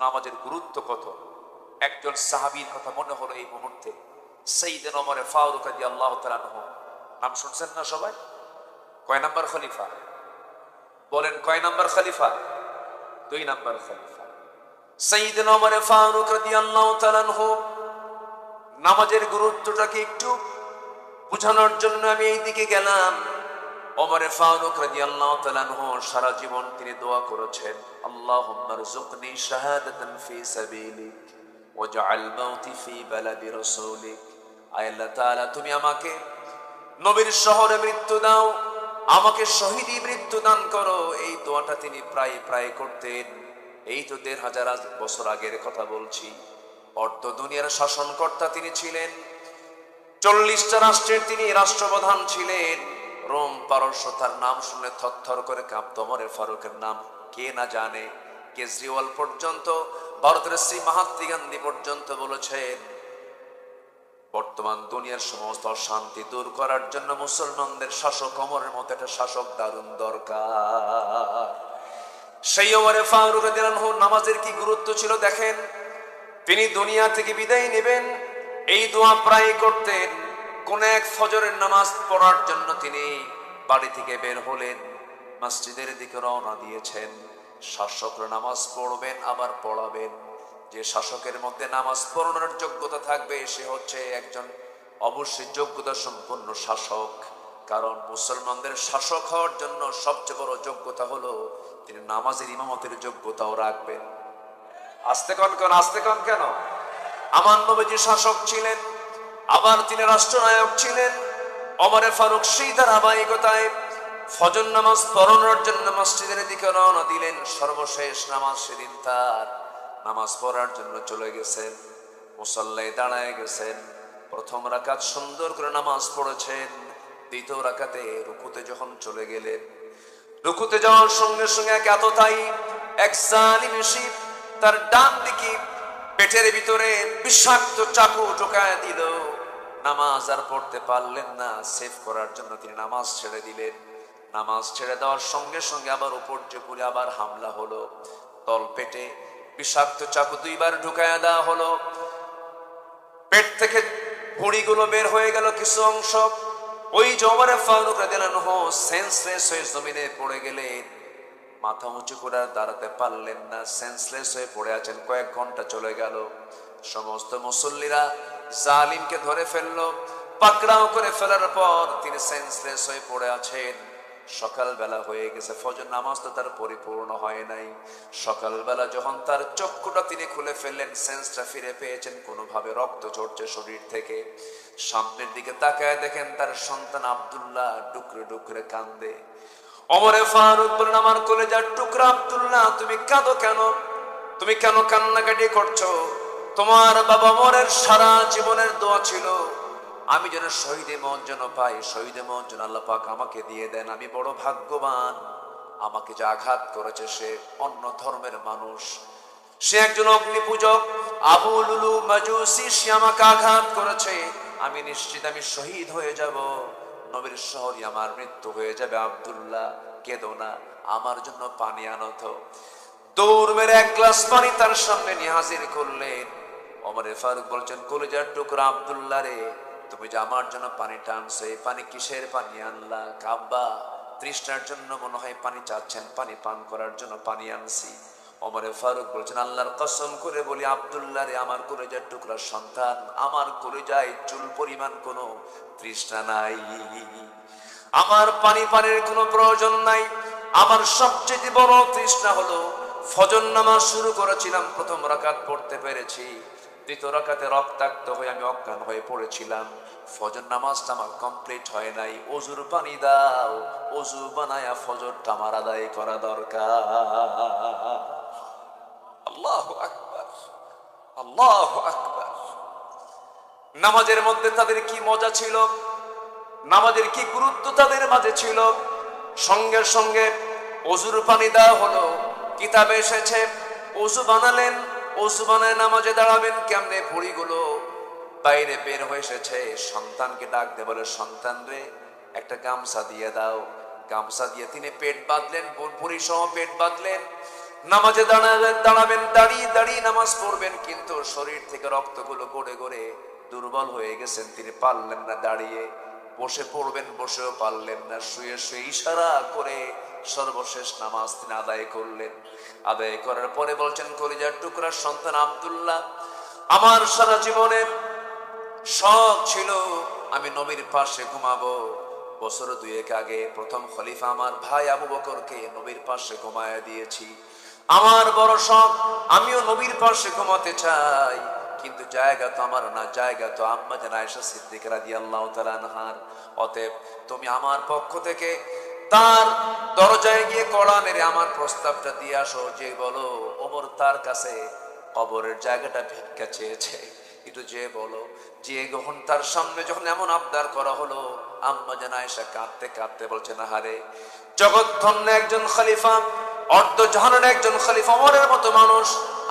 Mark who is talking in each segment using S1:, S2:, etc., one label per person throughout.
S1: নামাজের গুরুত্ব কত। একজন সাহাবীর কথা মনে হলো এই মুহূর্তে, সাইয়েদনা ওমর ফারুক রাদিয়াল্লাহু তাআলা আনহু। নাম শুনছেন না সবাই? কয় নাম্বার খলিফা বলেন? কয় নাম্বার খলিফা? 2 নাম্বার খলিফা সাইয়েদনা ওমর ফারুক রাদিয়াল্লাহু তাআলা আনহু। নামাজের গুরুত্বটাকে একটু বোঝানোর জন্য আমি এই দিকে গেলাম। ওমর ফারুক রাদিয়াল্লাহু তাআলা আনহু সারা জীবন তিনি দোয়া করেছেন, আল্লাহুম্মা রযুকনি শাহাদাতান ফি সাবিলিক ওয়াজআল মাউতি ফি বালাদি রাসূলিক। আয় আল্লাহ তাআলা, তুমি আমাকে নবীর শহরে মৃত্যু দাও, আমাকে শহীদি মৃত্যু দান করো। এই দোয়াটা তিনি প্রায় প্রায় করতেন। এই তো 1500 বছর আগের কথা বলছি। অর্ধ দুনিয়ার শাসনকর্তা তিনি ছিলেন। 40টা রাষ্ট্রের তিনি রাষ্ট্রপ্রধান ছিলেন। রোম পারস্য তার নাম শুনে থরথর করে কাঁপত। ওমর ফারুকের নাম কে না জানে। কেজরিওয়াল পর্যন্ত, ভারতের শ্রী মহাত্মা গান্ধী পর্যন্ত বলেছেন, বর্তমান দুনিয়ার সমস্ত অশান্তি দূর করার জন্য মুসলমানদের শাসক ওমরের মতো একটা শাসক দারুণ দরকার। সেই ওমর ফারুক রাদিয়াল্লাহু আনহু নামাজের কি গুরুত্ব ছিল দেখেন। তিনি দুনিয়া থেকে বিদায় নেবেন, এই দোয়া প্রায় করতেন। কোন এক ফজরের নামাজ পড়ার জন্য তিনি বাড়ি থেকে বের হলেন, মসজিদের দিকে রওনা দিয়েছেন। শাসকরা নামাজ পড়বেন আবার পড়াবেন। যে শাসকের মধ্যে নামাজ পড়ানোর যোগ্যতা থাকবে সে হচ্ছে একজন অবশ্যই যোগ্যতা সম্পন্ন শাসক। কারণ মুসলমানদের শাসক হওয়ার জন্য সবচেয়ে বড় যোগ্যতা হলো তিনি নামাজের ইমামতের যোগ্যতাও রাখবেন। আস্তে কন আস্তে কন কেন? আমার নবীজি শাসক ছিলেন, আবার তিনি রাষ্ট্রনায়ক ছিলেন। ওমর ফারুক সেই ধারাবাহিকতায় ফজর নামাজ পড়ানোর জন্য মসজিদের দিকে রওনা দিলেন। সর্বশেষ নামাজ সেদিন তার নামাজ পড়ার জন্য চলে গেছেন, মুসল্লায় দাঁড়ায় গেছেন। প্রথম রাকাত সুন্দর করে নামাজ পড়েছেন। দ্বিতীয় রাকাতে রুকুতে যখন চলে গেলেন, রুকুতে যাওয়ার সঙ্গে সঙ্গে এক জালিম শিব তার ডান দিকে পেটের ভিতরে বিষাক্ত চাকু ঢোকায় দিল। নামাজ আর পড়তে পারলেন না। সেভ করার জন্য তিনি নামাজ ছেড়ে দিলেন। নামাজ ছেড়ে দেওয়ার সঙ্গে সঙ্গে আবার উপর জেপুরে আবার হামলা হলো। তল পেটে বিষাক্ত চাকু 2 বার ঢুকায় দেওয়া হলো। পেট থেকে ভুঁড়িগুলো বের হয়ে গেল কিছু অংশ। ওই ওমর ফারুক রাদিয়াল্লাহু আনহু সেন্সলেস হয়ে জমিনে পড়ে গেলেন। মাথা উঁচু করে আর দাঁড়াতে পারলেন না, সেন্সলেস হয়ে পড়ে আছেন। কয়েক ঘন্টা চলে গেল। সমস্ত মুসল্লিরা জালিমকে ধরে ফেললো, পাকড়াও করে ফেলার পর তিনি সেন্সলেস হয়ে পড়ে আছেন। সকালবেলা হয়ে গেছে, ফজর নামাজ তো তার পরিপূর্ণ হয় নাই। সকালবেলা যখন তার চক্ষুটা তিনি খুলে ফেললেন, সেন্সটা ফিরে পেয়েছেন, কোনোভাবে রক্ত ঝরছে শরীর থেকে। সামনের দিকে তাকায় দেখেন তার সন্তান আব্দুল্লাহ ডুকরে ডুকরে কান্দে। ওমর ফারুক বলেন, আমার কলেজার টুকরা আব্দুল্লাহ, তুমি কাঁদো কেন? তুমি কেন কান্নাকাটি করছো? তোমার বাবা ওমরের সারা জীবনের দোয়া ছিল আমি যেন শহীদে মওত যেন পাই, শহীদে মওত যেন আল্লাহ পাক আমাকে দিয়ে দেন। আমি বড় ভাগ্যবান। আমাকে যে আঘাত করেছে সে অন্য ধর্মের মানুষ, সে একজন অগ্নি পূজক, আবু লুলু মাজুসি, সে আমাকে আঘাত করেছে। আমি নিশ্চিত আমি শহীদ হয়ে যাব, নবীর শহরে আমার মৃত্যু হয়ে যাবে। আব্দুল্লাহ কেঁদো না, আমার জন্য পানি আনো তো। দৌড় মেরে 1 গ্লাস পানি তার সামনে নিয়ে হাজির করলেন। ওমর ফারুক বলছেন, কলিজার টুকরা আব্দুল্লাহ রে, তুমি যে আমার জন্য পানি টানছো, এই পানি কিসের পানি আনলা? কাব্বা তৃষ্ণার জন্য মনে হয় পানি চাচ্ছেন, পানি পান করার জন্য পানি আনছি। ওমর ফারুক বলছেন, আল্লাহর কসম করে বলি আব্দুল্লাহ রে, আমার কলিজার টুকরা সন্তান, আমার কলিজায় চুল পরিমাণ কোনো তৃষ্ণা নাই। আমার পানির কোনো প্রয়োজন নাই। আমার সবচেয়ে বড় তৃষ্ণা হলো ফজর নামাজ শুরু করেছিলাম, প্রথম রাকাত পড়তে পেরেছি, দ্বিতীয় রাকাতে রক্তাক্ত হয়ে আমি অজ্ঞান হয়ে পড়েছিলাম। ফজর নামাজটা আমার কমপ্লিট হয় নাই। ওযুর পানি দাও, ওযু বানায়া ফজরটা আমার আদায় করা দরকার। আল্লাহু আকবার, আল্লাহু আকবার। নামাজের মধ্যে তাদের কি মজা ছিল, নামাজের কি গুরুত্ব তাদের মাঝে ছিল। সঙ্গে সঙ্গে ওযুর পানি দেওয়া হলো। কিতাবে এসেছে ওযু বানালেন, ওযু বানায় নামাজে দাঁড়াবেন কেমনে, ভুঁড়িগুলো বাইরে বের হয়ে এসেছে। সন্তানকে ডাক দিয়ে বলে, সন্তান রে একটা গামছা দিয়ে দাও। গামছা দিয়ে তিনি পেট বাঁধলেন, ভুঁড়ি সহ পেট বাঁধলেন। নামাজে দাঁড়াবেন, দাঁড়িয়ে দাঁড়িয়ে নামাজ পড়বেন, কিন্তু শরীর থেকে রক্তগুলো গড়ে গড়ে দুর্বল হয়ে গেছেন, তিনি পারলেন না দাঁড়িয়ে। বসে পড়বেন, বসেও পারলেন না, শুয়ে শুয়ে ইশারা করে সর্বশেষ নামাজ তিনি আদায় করলেন। আদায় করার পরে বলছেন, কলিজার টুকরার সন্তান আব্দুল্লাহ, আমার সারা জীবনের শখ ছিল আমি নবীর পাশে ঘুমাবো। বছর দুয়েক আগে প্রথম খলিফা আমার ভাই আবু বকরকে নবীর পাশে ঘুমায়া দিয়েছি। আমার বড় শখ, আমিও নবীর পাশে ঘুমাতে চাই, কিন্তু জায়গা তো আমার না, জায়গা তো আম্মা জান আয়েশা সিদ্দিকা রাদিয়াল্লাহু তাআলা আনহার। অতএব তুমি আমার পক্ষ থেকে তার দরজায় গিয়ে কড়া মেরে আমার প্রস্তাবটা দিয়ে আসো, যে বলো ওমর তার কাছে কবরের জায়গাটা ভিক্ষা চেয়েছে, একটু যে বলো। যে যখন তার সামনে যখন এমন আবদার করা হলো, আম্মা জান আয়েশা কাঁদতে কাঁদতে বলছে, না হারে, জগৎধন্য একজন খলিফা, অর্ধ জাহানের একজন খলিফা, ওমরের মতো মানুষ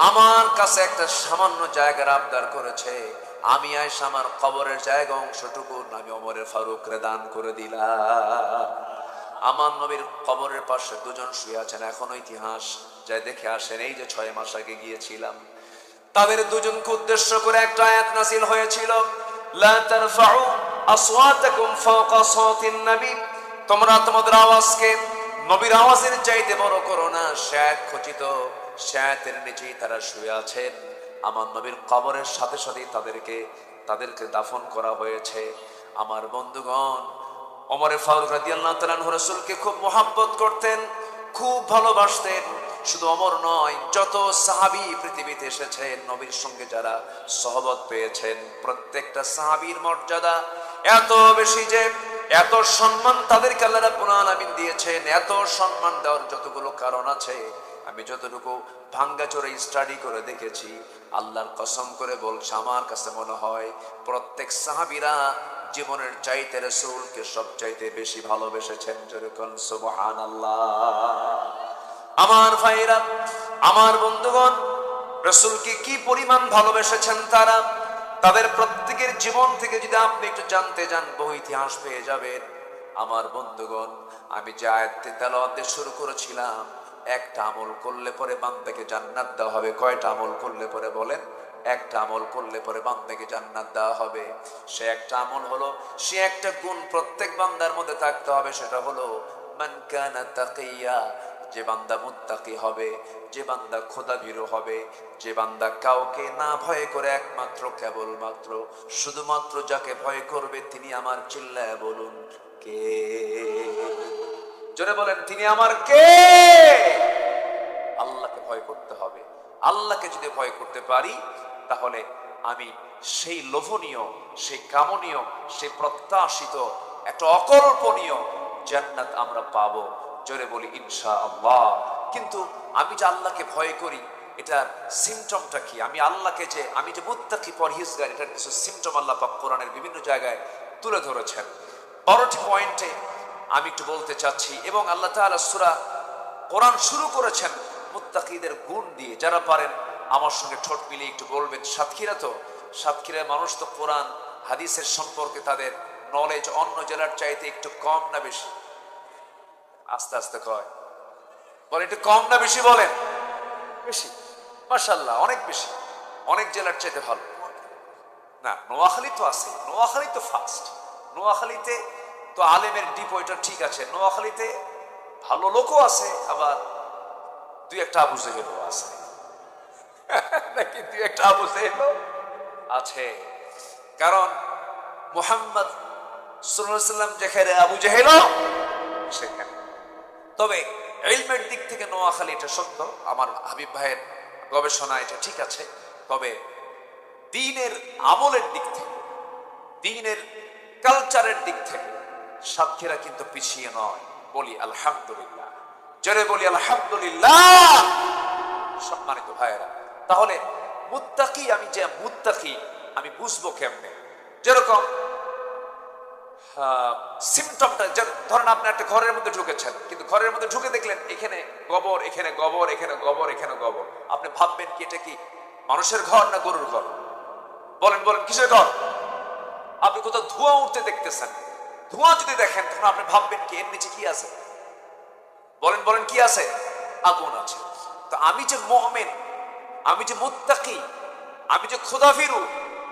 S1: আমার কাছে একটা সামান্য জায়গার আবদার করেছে, আমি আয়েশা আমার কবরের জায়গা অংশটুকু আমি ওমরে ফারুকরে দান করে দিলাম। আমার নবীর কবরের পাশে দুজন শুয়ে আছেন, এখনো ইতিহাস যাই দেখে আসেন। এই যে 6 মাস আগে গিয়েছিলাম, তাদের দুজনকে উদ্দেশ্য করে একটা আয়াত নাযিল হয়েছিল, লা তারফাউ আসওয়াতাকুম ফাওকা সাওতিন নবী, তোমরা তোমাদের আওয়াজকে নবীর আওয়াজের চাইতে বড় করো না। শায়াত খচিত শায়াতের নিচেই তারা শুয়ে আছেন। আমার নবীর কবরের সাথে সাথেই তাদেরকে দাফন করা হয়েছে। আমার বন্ধুগণ, ওমরে ফারুক রাদিয়াল্লাহু তাআলা আনহু রাসূলকে খুব মহব্বত করতেন, খুব ভালোবাসতেন। শুধু ওমর নয়, যত সাহাবী পৃথিবীতে এসেছেন, নবীর সঙ্গে যারা সহবত পেয়েছেন, প্রত্যেকটা সাহাবীর মর্যাদা এত বেশি যে এত সম্মান তাদেরকে আল্লাহ রাব্বুল আলামিন দিয়েছেন। এত সম্মান দেওয়ার যতগুলো কারণ আছে, আমি যতটুকু ভাঙ্গাচোরে স্টাডি করে দেখেছি, আল্লাহর কসম করে বলছি, আমার কাছে মনে হয় প্রত্যেক সাহাবীরা জীবনের চাইতে রাসূলকে সবচাইতে বেশি ভালোবেসেছেন। যেরকম সুবহানাল্লাহ। আমার ভাইরা, আমার বন্ধুগণ, রাসূলকে কি পরিমাণ ভালোবেসেছেন তারা, তাদের প্রত্যেকের জীবন থেকে যদি আপনি একটু জানতে যান, বহু ইতিহাস পেয়ে যাবেন। আমার বন্ধুগণ, আমি যে আয়াতটি তেলাওয়াত দিয়ে শুরু করেছিলাম, একটা আমল করলে পরে বান্দাকে জান্নাত দেওয়া হবে। কয়টা আমল করলে পরে বলেন? একটা আমল করলে পরে বান্দাকে জান্নাত দেওয়া হবে। সে একটা আমল হলো, সে একটা গুণ প্রত্যেক বান্দার মধ্যে থাকতে হবে, সেটা হলো মান কানা তাকিয়া, যে বান্দা মুত্তাকি হবে, যে বান্দা খোদাভীরু হবে, যে বান্দা কাউকে না ভয় করে একমাত্র কেবলমাত্র শুধুমাত্র যাকে ভয় করবে তিনি আমার, চিল্লায় বলুন কে? জোরে বলেন, তিনি আমার কে? আল্লাহকে ভয় করতে হবে। আল্লাহকে যদি ভয় করতে পারি, তাহলে আমি সেই লোভনীয়, সেই কামনীয়, সেই প্রত্যাশিত, একটা অকল্পনীয় জান্নাত আমরা পাবো। জোরে বলি ইনশাআল্লাহ। কিন্তু আমি যে আল্লাহকে ভয় করি, এটার সিমটমটা কি? আমি যে মুত্তাকি পরহেজগার, এটার কিছু সিমটম আল্লাহ পাক কোরআনের বিভিন্ন জায়গায় তুলে ধরেছেন। 12টি পয়েন্টে আমি একটু বলতে চাচ্ছি। এবং আল্লাহ তাআলা সূরা কোরআন শুরু করেছেন মুত্তাকিদের গুণ দিয়ে। যারা পারেন আমার সঙ্গে ঠোঁট মিলিয়ে একটু বলবেন। সাতক্ষীরার মানুষ তো কোরআন হাদিসের সম্পর্কে তাদের নলেজ অন্য জেলার চাইতে একটু কম না বেশি? আস্তে আস্তে কয়, বলে একটু কম না বেশি? বলেন বেশি। মাশাআল্লাহ, অনেক বেশি, অনেক জেলার চাইতে ভালো। না, নোয়াখালী তো আছে, নোয়াখালী তো ফার্স্ট। নোয়াখালীতে তো আলেমের ডিপ, ওইটা ঠিক আছে। নোয়াখালীতে ভালো লোকও আছে, আবার দুই একটা আবু জেহেলও আছে নাকি? দুই একটা আবু জেহেলও আছে। কারণ মুহাম্মদ সাল্লাল্লাহু আলাইহি ওয়াসাল্লাম যেখানে, আবু জেহেলও সেখানে। তবে ইলমের দিক থেকে নোয়াখালী, এটা সত্য, আমার হাবিব ভাইয়ের গবেষণা, এটা ঠিক আছে। তবে দ্বীনের আমলের দিক থেকে, দ্বীনের কালচারের দিক থেকে সাতক্ষীরা কিন্তু পিছিয়ে নয়। বলি আলহামদুলিল্লাহ, জোরে বলি আলহামদুলিল্লাহ। সম্মানিত ভাইয়েরা, তাহলে মুত্তাকি, আমি যে মুত্তাকি আমি বুঝবো কেমনে? যেরকম সিমটমটা, ধরেন আপনি একটা ঘরের মধ্যে ঢুকেছেন, কিন্তু ঘরের মধ্যে ঢুকে দেখলেন এখানে গোবর, এখানে গোবর, এখানে গোবর, এখানে গোবর। আপনি ভাববেন কি এটা কি মানুষের ঘর না গরুর ঘর? বলেন বলেন, কিসের ঘর? আপনি কোথাও ধোঁয়া উঠতে দেখতেছেন, ধোঁয়া যদি দেখেন তখন আপনি ভাববেন কি এর নিচে কি আছে? বলেন বলেন, কি আছে? আগুন আছে। তো আমি যে মুমিন, আমি যে মুত্তাকি, আমি যে খোদাফিরু,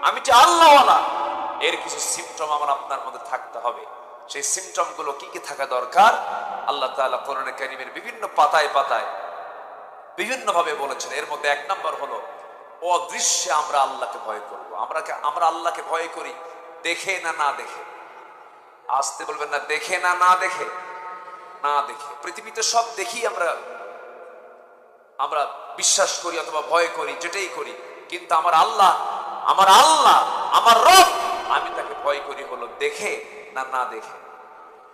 S1: আমি যে আল্লাহওয়ালা, এর কিছু সিমটম আমার আপনার মধ্যে থাকতে হবে। সেই সিমটম গুলো কি কি থাকা দরকার? আল্লাহ তাআলা কোরআনে কারীমের বিভিন্ন পাতায় পাতায় বিভিন্ন ভাবে বলেছেন। এর মধ্যে এক নম্বর হলো অদৃশ্যে আমরা আল্লাহকে ভয় করব। আমরা আল্লাহকে ভয় করি দেখে না না দেখে। আসতে বলবেন না, দেখে না না দেখে। না দেখে পৃথিবীতে সব দেখি আমরা বিশ্বাস করি অথবা ভয় করি, যেটাই করি, কিন্তু আমার আল্লাহ, আমার রব, আমি তাকে ভয় করি হলো দেখে না না দেখে।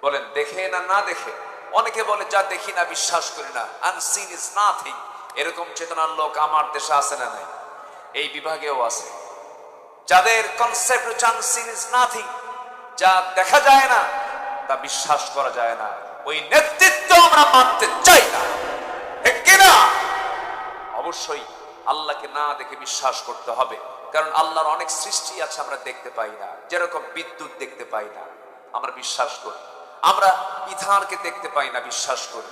S1: বলেন দেখে না না দেখে। অনেকে বলে যা দেখি না বিশ্বাস করি না, আনসিন ইজ নাথিং। এরকম চেতনার লোক আমার দেশে আছে না নাই? এই বিভাগেও আছে যাদের কনসেপ্ট হচ্ছে আনসিন ইজ নাথিং, যা দেখা যায় না তা বিশ্বাস করা যায় না। ওই নেতৃত্ব আমরা মানতে চাই না, ঠিক কিনা? অবশ্যই আল্লাহকে না দেখে বিশ্বাস করতে হবে, কারণ আল্লাহর অনেক সৃষ্টি আছে আমরা দেখতে পাই না। যেরকম বিদ্যুৎ দেখতে পাই না, আমরা বিশ্বাস করি। আমরা ইথানকে দেখতে পাই না, বিশ্বাস করি।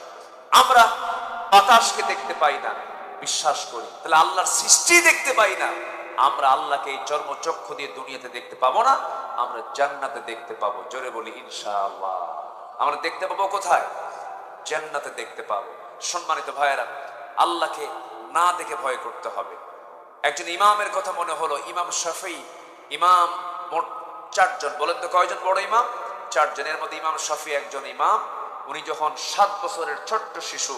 S1: আমরা বাতাসকে দেখতে পাই না, বিশ্বাস করি। তাহলে আল্লাহর সৃষ্টি দেখতে পাই না, আমরা আল্লাহকে এই চর্মচক্ষু দিয়ে দুনিয়াতে দেখতে পাবো না, আমরা জান্নাতে দেখতে পাবো। জোরে বলি ইনশাআল্লাহ। আমরা দেখতে পাবো কোথায়? জান্নাতে দেখতে পাবো। সম্মানিত ভাইয়েরা, আল্লাহকে না দেখে ভয় করতে হবে। একজন ইমামের কথা মনে হলো, ইমাম শাফিঈ। ইমাম মোট 4 জন। বলেন তো কয়জন বড় ইমাম? 4 জনের মধ্যে ইমাম শাফিঈ একজন ইমাম। উনি যখন 7 বছরের ছোট্ট শিশু,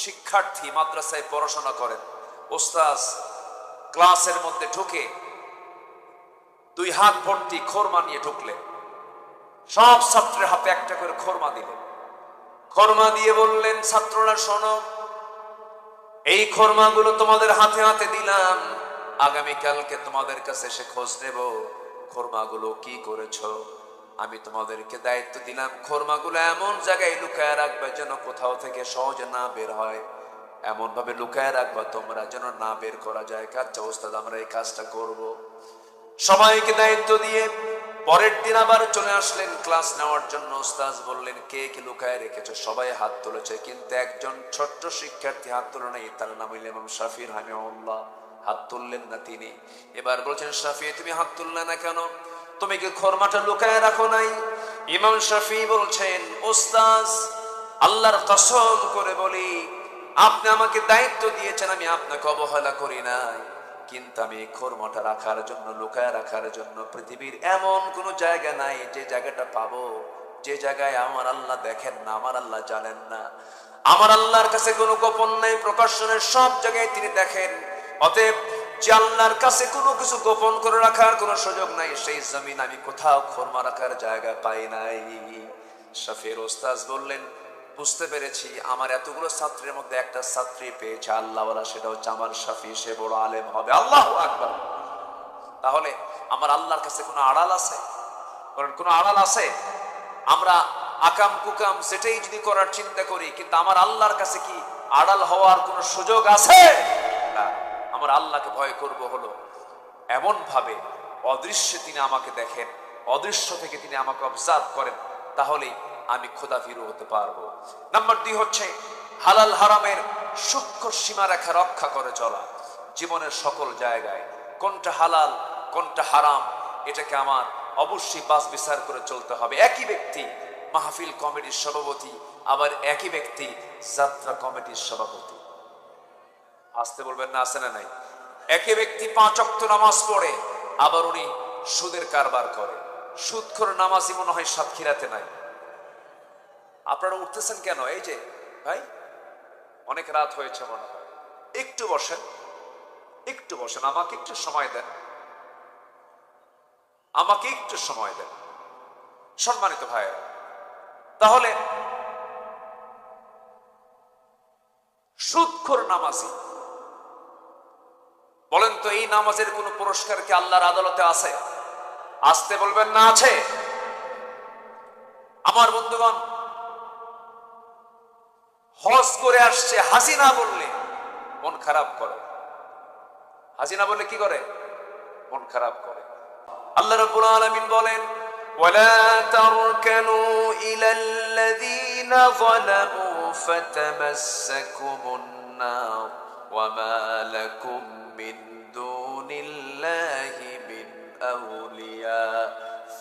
S1: শিক্ষার্থী, মাদ্রাসায় পড়াশোনা করেন, ওস্তাদ ক্লাসের মধ্যে ঢুকে 2 হাত ভর্তি খোরমা নিয়ে ঢুকলেন। সব ছাত্রের হাতে একটা করে খোরমা দিলেন। খোরমা দিয়ে বললেন, ছাত্ররা শোনো, এই খোরমাগুলো তোমাদের হাতে হাতে দিলাম, আগামীকালকে তোমাদের কাছে এসে খোঁজ নেব খোরমাগুলো কি করেছো। আমি তোমাদেরকে দায়িত্ব দিলাম, খোরমাগুলো এমন জায়গায় লুকায় রাখবে যেন কোথাও থেকে সহজে না বের হয়। এমন ভাবে লুকায় রাখবা তোমরা যেন না বের করা যায়। আচ্ছা ওস্তাদ, আমরা এই কাজটা করব। সবাইকে দায়িত্ব দিয়ে পরের দিন আবার চলে আসলেন ক্লাস নেওয়ার জন্য। ওস্তাদ বললেন, কে কি লুকায় রেখেছো? সবাই হাত তুলেছে, কিন্তু একজন ছোট্ট শিক্ষার্থী হাত তুলে নাই। তার নাম হইল ইমাম শাফিঈ রাহিমাহুল্লাহ। হাত তুললেন না তিনি। এবার বলছেন, শাফিঈ তুমি হাত তুললে না কেন? তুমি কি খোরমাটা লুকায় রাখো নাই? ইমাম শাফিঈ বলছেন, ওস্তাদ আল্লাহর কসম করে বলি, আপনি আমাকে দায়িত্ব দিয়েছেন, আমি আপনাকে অবহেলা করি নাই, কিন্তু আমি খোরমাটা রাখার জন্য, লুকায় রাখার জন্য পৃথিবীর এমন কোন জায়গা নাই যে জায়গাটা পাবো যে জায়গায় আমার আল্লাহ দেখেন না, আমার আল্লাহ জানেন না। আমার আল্লাহর কাছে কোনো গোপন নাই, প্রকাশ্যনের সব জায়গায় তিনি দেখেন। অতএব যে আল্লাহর কাছে কোনো কিছু গোপন করে রাখার কোনো সুযোগ নাই, সেই জমিন আমি কোথাও খোরমা রাখার জায়গা পাই নাই। শাফিঈর ওস্তাদ বললেন, বুঝতে পেরেছি, আমার এতগুলো ছাত্রের মধ্যে একটা ছাত্রী পেয়েছে আল্লাহওয়ালা, সেটা হচ্ছে আমার শাফিঈ, সে বড় আলেম হবে। আল্লাহু আকবার। তাহলে আমার আল্লাহর কাছে কোনো আড়াল আছে? কারণ কোনো আড়াল আছে? আমরা আকাম কুকাম সেটাই যদি করার চিন্তা করি, কিন্তু আমার আল্লাহর কাছে কি আড়াল হওয়ার কোনো সুযোগ আছে? না। আমার আল্লাহকে ভয় করব হলো এমন ভাবে অদৃশ্যে তিনি আমাকে দেখেন, অদৃশ্য থেকে তিনি আমাকে অবজার্ভ করেন, তাহলে আমি খোদাভীরু হতে পারবো। নাম্বার 2 হচ্ছে হালাল হারামের সূক্ষ্ম সীমারেখা রক্ষা করে চলা। জীবনের সকল জায়গায় কোনটা হালাল কোনটা হারাম, এটাকে আমার অবশ্যই বাছ বিচার করে চলতে হবে। একই ব্যক্তি মাহফিল কমিটির সভাপতি, আবার একই ব্যক্তি যাত্রা কমিটির সভাপতি। আসতে বলবেন না, আছে না নাই? একই ব্যক্তি 5 ওয়াক্ত নামাজ পড়ে, আবার উনি সুদের কারবার করে। সুদখোর নামাজি মনে হয় সাতক্ষীরাতে নাই। আপনারা উঠতেছেন কেন? এই যে ভাই, অনেক রাত হয়েছে মনে হয়, একটু বসেন, একটু বসেন, আমাকে একটু সময় দেন, আমাকে একটু সময় দেন। সম্মানিত ভাইয়েরা, তাহলে সুদখোর নামাজি, বলেন তো এই নামাজের কোন পুরস্কার কি আল্লাহর আদালতে আছে? আসতে বলবেন না, আছে। আমার বন্ধুগণ, হজ করে আসছে, হাসিনা বললে মন খারাপ করে। হাসিনা বললে কি করে? মন খারাপ করে। আল্লাহ রাব্বুল আলামিন বলেন, ওয়ালা তারকানু ইলাল্লাযীনা যালামু ফাতামাসসাকুমুন النار وما لكم من دون الله من أولياء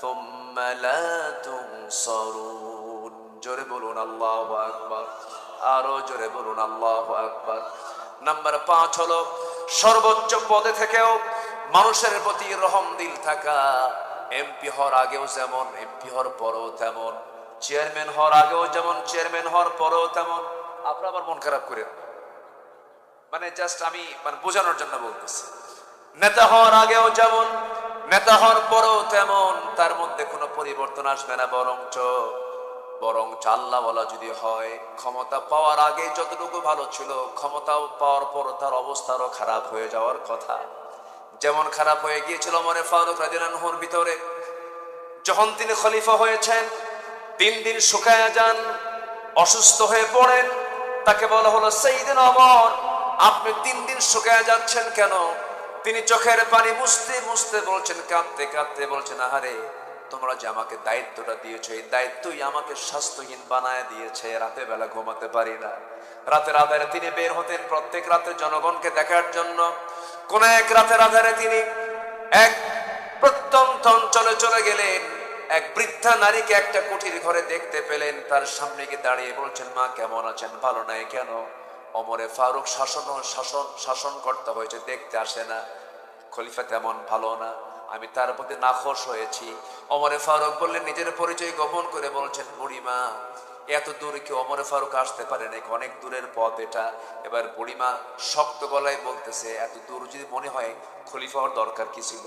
S1: ثم لا تنصرون জোরে বলুন আল্লাহু আকবার, আরো জোরে বলুন আল্লাহু আকবার। নাম্বার 5 হলো সর্বোচ্চ পদে থেকেও মানুষের প্রতি রহম দিল থাকা। এমপি হওয়ার আগেও যেমন, এমপি হওয়ার পরেও তেমন, চেয়ারম্যান হওয়ার আগেও যেমন, চেয়ারম্যান হওয়ার পরেও তেমন। আপনারা আবার মন খারাপ করেন, মানে জাস্ট আমি বোঝানোর জন্য বলতেছি। নেতা হওয়ার আগেও যেমন, নেতা হওয়ার পরেও তেমন, তার মধ্যে কোনো পরিবর্তন আসবে না। বরং আল্লাহ বলা যদি হয়, ক্ষমতা পাওয়ার আগে যতটুকু ভালো ছিল, ক্ষমতাও পাওয়ার পর তার অবস্থা আরো খারাপ হয়ে যাওয়ার কথা। যেমন খারাপ হয়ে গিয়েছিল ওমর ফারুক রাদিয়াল্লাহু আনহুর ভিতরে। যখন তিনি খলিফা হয়েছেন, 3 দিন শুকায়া যান, অসুস্থ হয়ে পড়েন। তাকে বলা হলো, সাইয়েদনা ওমর, আপনি 3 দিন শুকায়া যাচ্ছেন কেন? তিনি চোখের পানি মুছতে মুছতে বলছেন, কাঁদতে কাঁদতে বলছেন, আহারে, তোমরা যে আমাকে দায়িত্বটা দিয়েছো, এই দায়িত্বই আমাকে স্বাস্থ্যহীন বানায় দিয়েছে। রাতে বেলা ঘুমাতে পারি না। রাতের আধারে তিনি বের হতেন প্রত্যেক রাতে জনগণকে দেখার জন্য। কোন এক রাতের আধারে তিনি এক প্রত্যন্ত অঞ্চলে চলে গেলেন। এক বৃদ্ধা নারীকে একটা কুঠির ঘরে দেখতে পেলেন। তার সামনে গিয়ে দাঁড়িয়ে বলছেন, মা কেমন আছেন? ভালো নাই কেন? ওমরে ফারুক শাসন করতে হয়েছে, দেখতে আসে না। খলিফা তেমন ভালো না, আমি তার প্রতি নাখোশ হয়েছি। ওমরে ফারুক বললেন, নিজের পরিচয় গোপন করে বলছেন, বুড়িমা, এত দূরে কি ওমরে ফারুক আসতে পারে নাকি? অনেক দূরের পথ এটা। এবার বুড়িমা শক্ত গলায় বলতেছে, এত দূর যদি মনে হয়, খলিফা হওয়ার দরকার কি ছিল?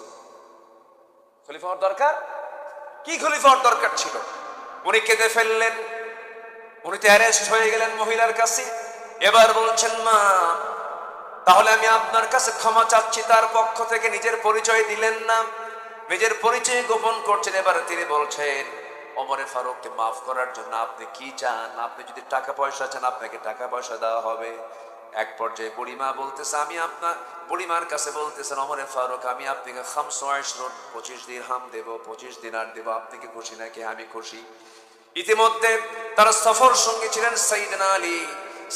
S1: খলিফা হওয়ার দরকার কি? খলিফা হওয়ার দরকার ছিল? উনি কেঁদে ফেললেন। উনি তো অ্যারেস্ট হয়ে গেলেন মহিলার কাছে। এবার বলছেন, মা, তাহলে আমি আপনার কাছে ক্ষমা চাচ্ছি। তার পক্ষ থেকে নিজের পরিচয় দিলেন না, নিজের পরিচয় গোপন করছেন। এবার তিনি বলছেন, ওমরে ফারুককে মাফ করার জন্য আপনি কি চান? আপনি যদি টাকা পয়সা চান, আপনাকে টাকা পয়সা দেওয়া হবে। এক পর্যায়ে বুড়িমা বলতেছে, বুড়িমার কাছে বলতেছেন, ওমরে ফারুক, আমি আপনাকে 25 দিরহাম দেব, 25 দিনার দেব। আপনি কি খুশি নাকি? আমি খুশি। ইতিমধ্যে তার সফর সঙ্গী ছিলেন সাইয়েদনা আলী।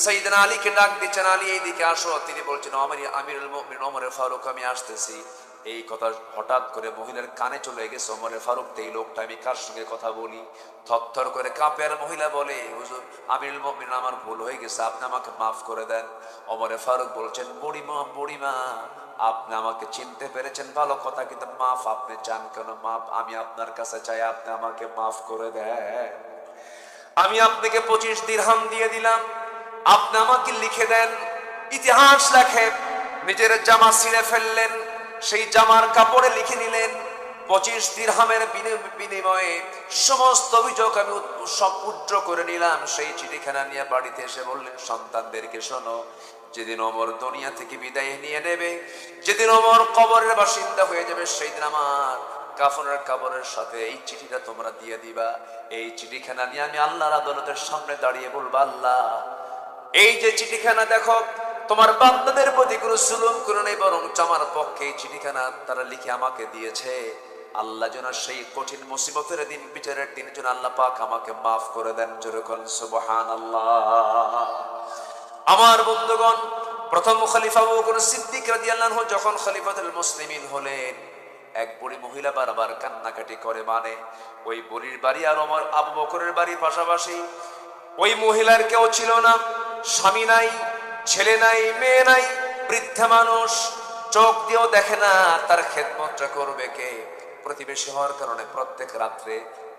S1: সাইয়েদনা আলীকে ডাক দিচ্ছেন, আলী এইদিকে আসো। তিনি বলছেন, আমিরুল মুমিনিন ওমরে ফারুক, আমি আসতেছি। এই কথা হঠাৎ করে মহিলার কানে চলে গেছে। ওমরে ফারুক, এই লোকটা আমি কার সঙ্গে কথা বলি? থরথর করে কাঁপে। আর মহিলা বলে, হুজুর, আমিরুল মুমিনিন, আমার ভুল হয়ে গেছে, আপনি আমাকে মাফ করে দেন। ওমরে ফারুক বলছেন, বুড়িমা, আপনি আমাকে চিনতে পেরেছেন, ভালো কথা, কিন্তু মাফ আপনি চান কেন? মাফ আমি আপনার কাছে চাই, আপনি আমাকে মাফ করে দেন। আমি আপনাকে 25 দিরহাম দিয়ে দিলাম, আপনি আমাকে লিখে দেন। ইতিহাস লেখে, নিজের জামা ছিঁড়ে ফেললেন, সেই জামার কাপড়ে লিখে নিলেন, 25 দিরহামের বিনিময়ে সমস্ত অভিযোগ আমি সব উজ্জ্ব করে নিলাম। সেই চিঠিখানা নিয়ে বাড়িতে এসে বললেন, সন্তানদেরকে শোনো, যেদিন ওমর দুনিয়া থেকে বিদায় নিয়ে নেবে, যেদিন ওমর কবরের বাসিন্দা হয়ে যাবে, সেই দিন আমার কাফনের কাপড়ের সাথে এই চিঠিটা তোমরা দিয়ে দিবা। এই চিঠিখানা নিয়ে আমি আল্লাহর আদালতের সামনে দাঁড়িয়ে বলবো, আল্লাহ, এই যে চিঠিখানা দেখো, তোমার বান্দাদের প্রতি কোনো জুলুম করে নেই, বরং আমার পক্ষে এই চিঠিখানা তারা লিখে আমাকে দিয়েছে। আল্লাহ যেন সেই কঠিন মুসিবতের দিন, বিচারের দিন যেন আল্লাহ পাক আমাকে মাফ করে দেন। যেরকম সুবহানাল্লাহ। আমার বন্ধুগণ, প্রথম খলিফা আবু বকর সিদ্দিক রাদিয়াল্লাহু আনহু যখন খলিফাতুল মুসলিমিন হলেন, এক বুড়ি মহিলা বারবার কান্নাকাটি করে। মানে ওই বুড়ির বাড়ি আর ওমর আবু বকরের বাড়ি পাশাপাশি। ওই মহিলার কেউ ছিল না, স্বামী নাই, ছেলে নাই, মেয়ে নাই, বৃদ্ধা মানুষ, চোখ দিয়েও দেখে না, তার খেদমতটা করবে কে? প্রতিবেশী হওয়ার কারণে প্রত্যেক রাত্রে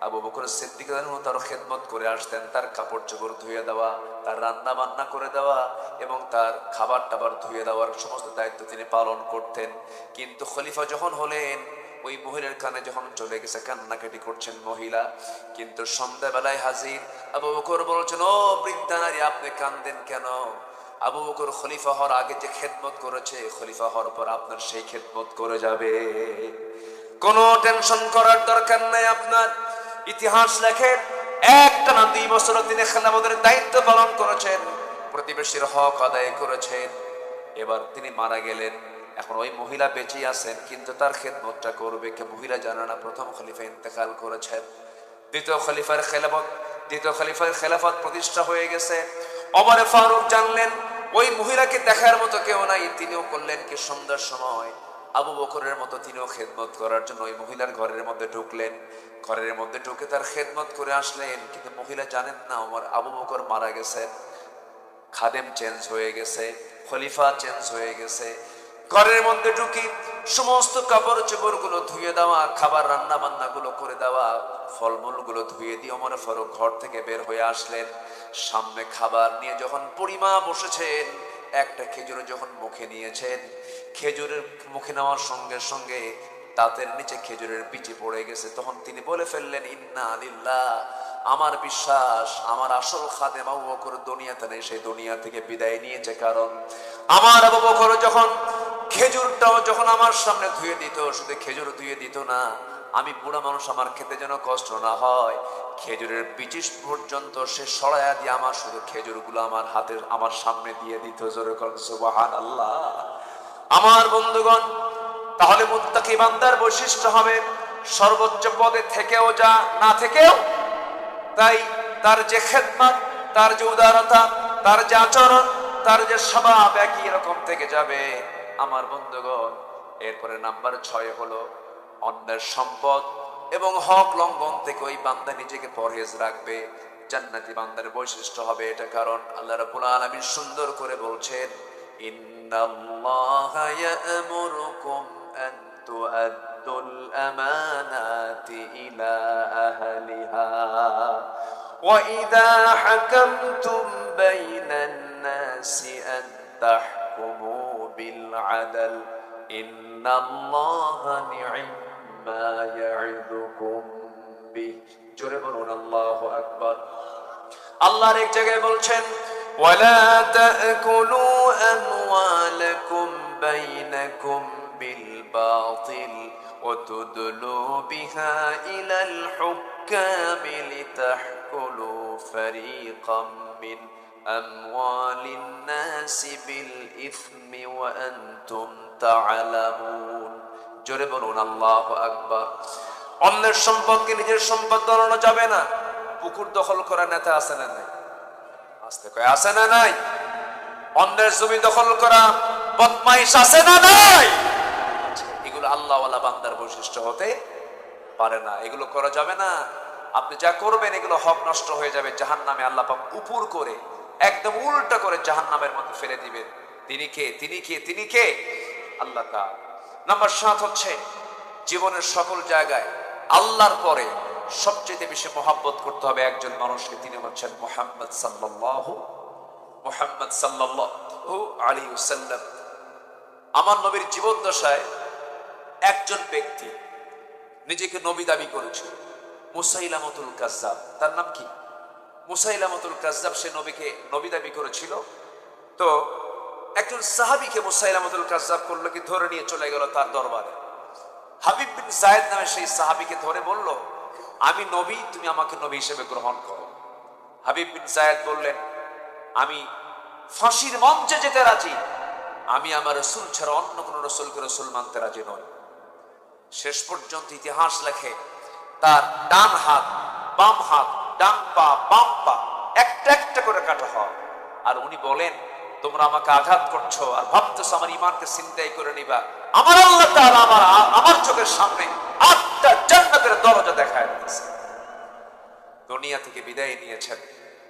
S1: আবু বকর সিদ্দিক রাদিয়াল্লাহু আনহু তার খেদমত করে আসতেন। তার কাপড় চোপড় ধুয়ে দেওয়া, তার রান্না বান্না করে দেওয়া এবং তার খাবার টাবার ধুয়ে দেওয়ার সমস্ত দায়িত্ব তিনি পালন করতেন। কিন্তু খলিফা যখন হলেন, ওই মহিলার কানে যখন চলে গেছে, কান্নাকাটি করছেন মহিলা। কিন্তু সন্ধ্যাবেলায় হাজির। আবু বকর বলছেন, ও বৃদ্ধা নারী, আপনি কান্দেন কেন? আবু বকর খলিফা হওয়ার আগে যে খেদমত করেছে, খলিফা হওয়ার পর আপনার সেই খেদমত করে যাবে। কোনো টেনশন করার দরকার নাই আপনার। ইতিহাস লেখে, একটানা 2 বছর তিনি খেলাফতের দায়িত্ব পালন করেছেন, প্রতিবেশীর হক আদায় করেছেন। এবার তিনি মারা গেলেন। এখন ওই মহিলা বেঁচে আছেন, কিন্তু তার খেদমতটা করবে কে? মহিলা জানে না প্রথম খলিফা ইন্তেকাল করেছেন। দ্বিতীয় খলিফার খেলাফত প্রতিষ্ঠা হয়ে গেছে। ওমর ফারুক জানলেন ওই মহিলাকে দেখার মতো কেউ নাই, তিনিও করলেন কি সন্ধ্যার সময় আবু বকরের মতো তিনিও খেদমত করার জন্য ওই মহিলার ঘরের মধ্যে ঢুকলেন। ঘরের মধ্যে ঢুকে তার খেদমত করে আসলেন, কিন্তু মহিলা জানেন না আমার আবু বকর মারা গেছেন, খাদেম চেঞ্জ হয়ে গেছে, খলিফা চেঞ্জ হয়ে গেছে। ঘরের মধ্যে ঢুকি সমস্ত কাপড় চোপড় গুলো ধুয়ে দেওয়া, খাবার রান্না বান্না গুলো করে দেওয়া, ফলমূল গুলো ধুয়ে দিয়ে ওমর ফারুক ঘর থেকে বের হয়ে আসলেন। সামনে খাবার নিয়ে যখন পরিমা বসেছেন, একটা খেজুর যখন মুখে নিয়েছেন, খেজুরের মুখে নেওয়ার সঙ্গে সঙ্গে দাঁতের নিচে খেজুরের বিচি পড়ে গেছে। তখন তিনি বলে ফেললেন, ইন্না লিল্লাহ, আমার বিশ্বাস আমার আসল খাদেম আবু বকর দুনিয়াতে নেই, সেই দুনিয়া থেকে বিদায় নিয়েছে। কারণ আমার আবু বকর যখন খেজুরটাও যখন আমার সামনে ধুয়ে দিত, শুধু খেজুর ধুয়ে দিত না, আমি বুড়া মানুষ, আমার খেতে যেন কষ্ট না হয়, খেজুরের বিচিস পর্যন্ত সে সরাইয়া দিয়ে আমার শুধু খেজুরগুলো আমার হাতের আমার সামনে দিয়ে দিত। জোরে করেন সুবহানাল্লাহ। আমার বন্ধুগণ, তাহলে মুত্তাকি বান্দার বৈশিষ্ট্য হবে সর্বোচ্চ পদে থেকেও যা, না থেকেও তাই। তার যে খেদমত, তার যে উদারতা, তার যে আচরণ, তার যে স্বভাব একই রকম থেকে যাবে। আমার বন্ধুগণ, এরপরে নাম্বার 6 হলো অন্যের সম্পদ এবং হক লঙ্ঘন থেকে ওই বান্দা নিজেকে পরহেজ রাখবে। জান্নাতি বান্দার বৈশিষ্ট্য হবে এটা। কারণ আল্লাহ রাব্বুল আলামিন সুন্দর করে বলছেন, ইন্নাল্লাহা ইয়া'মুরুকুম আন তু'আদ্দুল আমানাতি ইলা আহলিহা ওয়া ইযা হাকামতুম বাইনান নাসি আন তাহকুমু বিল আদল ইন্নাল্লাহা নি'মা ইয়া'iদুকুম বিহি। জোরে বলুন আল্লাহু আকবার। আল্লাহর এক জায়গায় বলছেন, ওয়ালা তাকুলু আমওয়ালাকুম বাইনাকুম বিল বাতিল ওয়া তুদলু বিহা ইলাল হুক্কামি লিতাহকুলু ফারীকাম মিন আমওয়ালিন নাসি বিল ইসমি ওয়া আনতুম তা'লামুন। জোরে বলুন আল্লাহু আকবার। অন্যের সম্পদকে নিজের সম্পদ বানানো যাবে না। পুকুর দখল করা নেতা আছে না নাই? আসতে কয় আছে না নাই? অন্যের জমি দখল করা বদমাইশ আছে না নাই? এগুলো আল্লাহওয়ালা বান্দার বৈশিষ্ট্য হতে পারে না, এগুলো করা যাবে না। আপনি যা করবেন এগুলো হক নষ্ট হয়ে যাবে, জাহান্নামে আল্লাহ পাক উপর করে একদম উল্টা করে জাহান্নামের মধ্যে ফেলে দিবেন। তিনি কে? তিনি কে? তিনি কে? আল্লাহ তাআলা। নাম্বার 7 হচ্ছে জীবনের সকল জায়গায় আল্লাহর পরে সবচেয়ে বেশি মহব্বত করতে হবে একজন মানুষকে, তিনি হচ্ছেন মুহাম্মদ সাল্লাল্লাহু আলাইহি ওয়াসাল্লাম। আমার নবীর জীবদ্দশায় একজন ব্যক্তি নিজেকে নবী দাবি করেছিল, মুসাইলামতুল কাজ্জাব। তার নাম কি? মুসাইলামতুল কাজ্জাব। সে নবীকে নবী দাবি করেছিল। তো একজন সাহাবীকে মুসাইলামতুল কাজ্জাব করলো কি, ধরে নিয়ে চলে গেল তার দরবারে। হাবিব বিন যায়েদ নামে সেই সাহাবীকে ধরে বলল, আমি নবী, তুমি আমাকে নবী হিসেবে গ্রহণ করো। হাবিব বিন যায়েদ বললেন, আমি ফাঁসির মঞ্চে যেতে রাজি, আমি আমার রাসূল ছাড়া অন্য কোন রাসূলকে রাসূল মানতে রাজি নই। শেষ পর্যন্ত ইতিহাস লেখে তার ডান হাত, বাম হাত, ডান পা, বাম পা একটা একটা করে কাটা হয়। আর উনি বলেন, তোমরা আমাকে আঘাত করছো আর ভাবতেছো আমার ঈমানকে ছিনতাই করে নিবা। আমার আল্লাহ তাআলা আমার চোখের সামনে 8টা জান্নাতের দরজা দেখায় দিয়েছে। দুনিয়া থেকে বিদায় নিয়েছেন,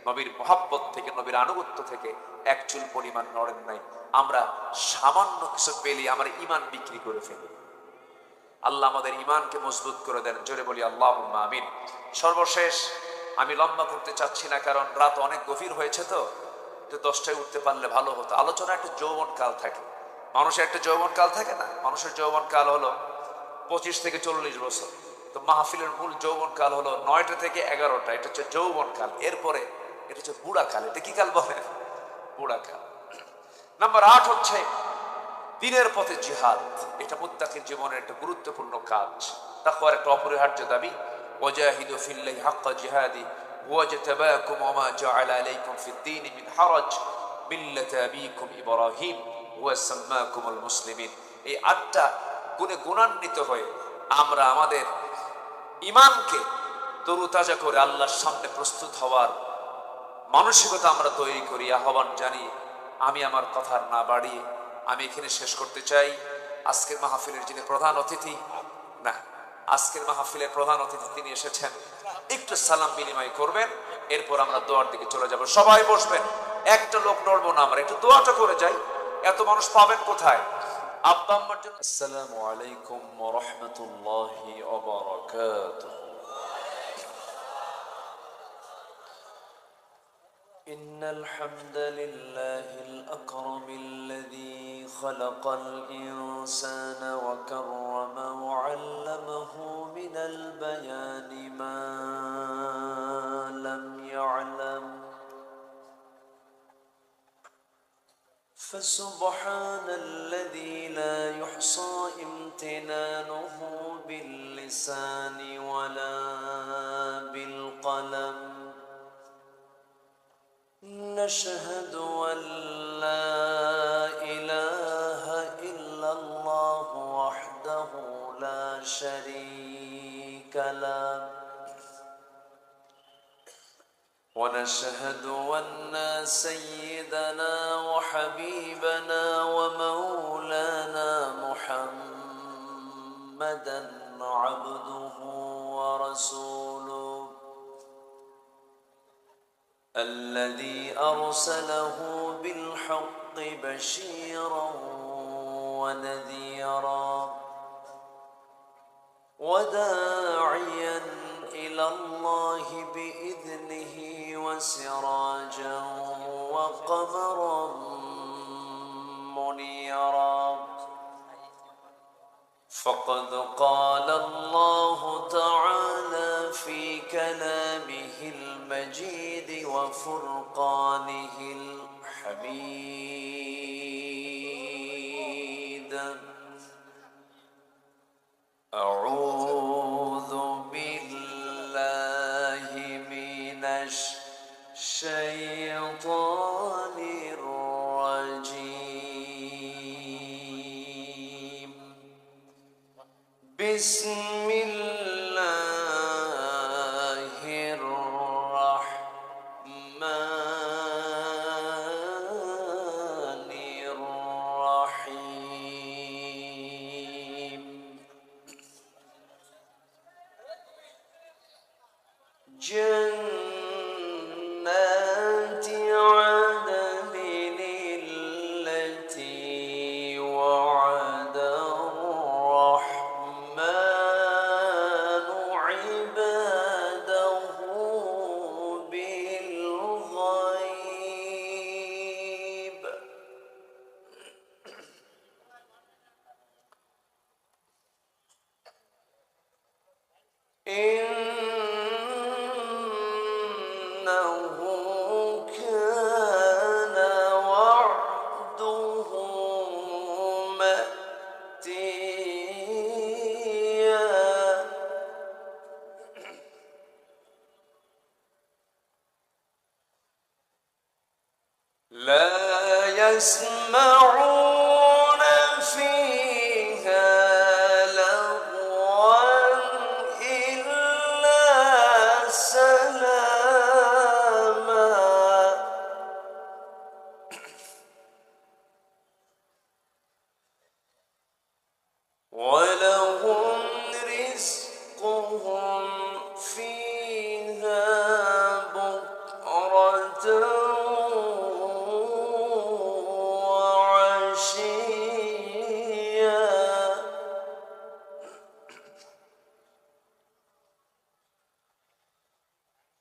S1: নবীর মহব্বত থেকে, নবীর আনুগত্য থেকে এক চুল পরিমাণ নড়েন নাই। আমরা সামান্য কিছু পেলে আমার ঈমান বিক্রি করে ফেলি। আল্লাহ আমাদের ঈমানকে মজবুত করে দেন। জোরে বলি আল্লাহুম্মা আমিন। সর্বশেষ, আমি লম্বা করতে চাচ্ছি না, কারণ রাত অনেক গভীর হয়েছে। তো 10টায় উঠতে পারলে ভালো হতো। আলোচনা একটা যৌবন কাল থাকে, মানুষের একটা যৌবন কাল থাকে না? মানুষের যৌবন কাল হলো 25 থেকে 40 বছর। তো মাহফিলের মূল যৌবন কাল হলো 9টা থেকে 11টা, এটা হচ্ছে যৌবন কাল। এরপরে এটা হচ্ছে বুড়া কাল। এটা কি কাল বলে? বুড়া কাল। নাম্বার 8 হচ্ছে দিনের পথে জিহাদ। এটা মুত্তাকির জীবনের একটা গুরুত্বপূর্ণ কাজ, তাকওয়ার একটা অপরিহার্য দাবি। ওয়াজাহিদু ফিল্লাহি হাক্কা জিহাদি ওয়াজতাবাকুম ওয়া জাআলা আলাইকুম ফিদ-দীনি মিন হারাজ মিল্লাতা আবিকুম ইব্রাহিম ওয়া সাম্মাকুমুল মুসলিমিন। এই 8টা গুণে গুণান্বিত হয়ে আমরা আমাদের ঈমানকে তরুতাজা করে আল্লাহর সামনে প্রস্তুত হওয়ার মানসিকতা আমরা তৈরি করি, আহ্বান জানি। আমি আমার কথা না বাড়িয়ে আমি এখানে শেষ করতে চাই। আজকের মাহফিলের যিনি প্রধান অতিথি, না, আজকের মাহফিলের প্রধান অতিথি তিনি এসেছেন, একটু সালাম বিনিময় করবেন, এরপর আমরা দোয়ার দিকে চলে যাব। সবাই বসবেন, একটা লোক নড়বো না, আমরা একটু দোয়াটা করে যাই। এত মানুষ পাবেন কোথায়? আব্বা আম্মার জন্য। আসসালামু আলাইকুম ওয়া রাহমাতুল্লাহি ওয়া বারাকাতুহু। إن الحمد لله الأكرم الذي خلق الإنسان وكرمه وعلمه من البيان ما لم يعلم، فسبحان الذي لا يحصى امتنانه باللسان ولا بالقلم. نشهد أن لا إله إلا الله وحده لا شريك له، ونشهد أن سيدنا وحبيبنا ومولانا محمدا عبده ورسوله الذي أرسله بالحق بشيرا ونذيرا وداعيا إلى الله بإذنه وسراجا وقمرا منيرا. فقد قال الله تعالى في كلامه المجيد وفرقانه الحميد: أعوذ بالله من الشيطان الرجيم. بسم الله الرحمن الرحيم. جنات عدن التي وعد الرحمن عباده بالغيب. إنه كان وعده مأتيا. لا يسمعون فيها لغوا إلا سلاما، ولهم رزقهم فيها بكرة وعشيا.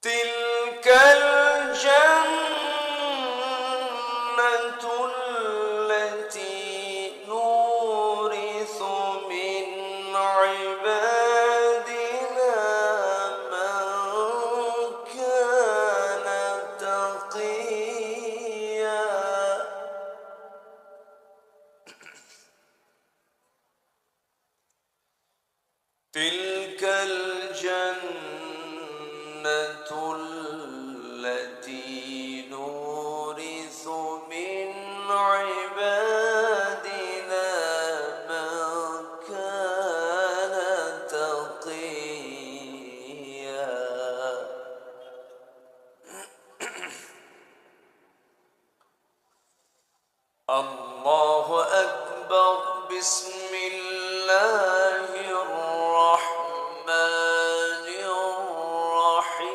S1: تلك الجنة التي نورث من عبادنا من كان تقيا. تلك الجنة التي نورث من عبادنا من كان تقيا. الله الرحمن الرحيم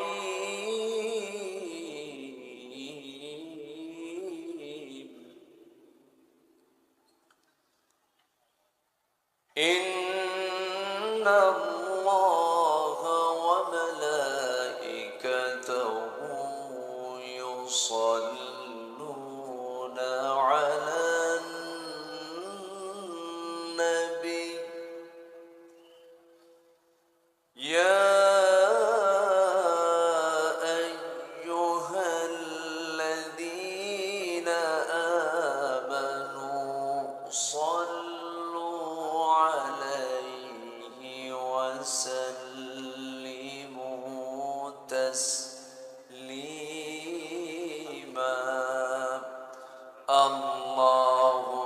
S1: إن الله وملائكته يصلون على النبي يا أيها الذين آمنوا صلوا عليه وسلموا تسليما اللهم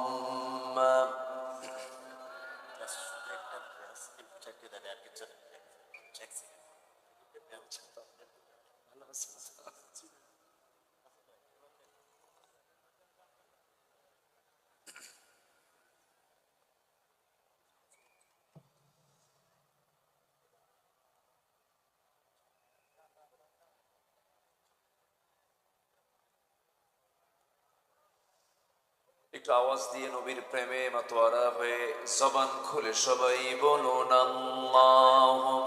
S1: একটু আওয়াজ দিয়ে নবীর প্রেমে মাতোয়ারা হয়ে জবান খুলে সবাই বলুন আল্লাহুম্মা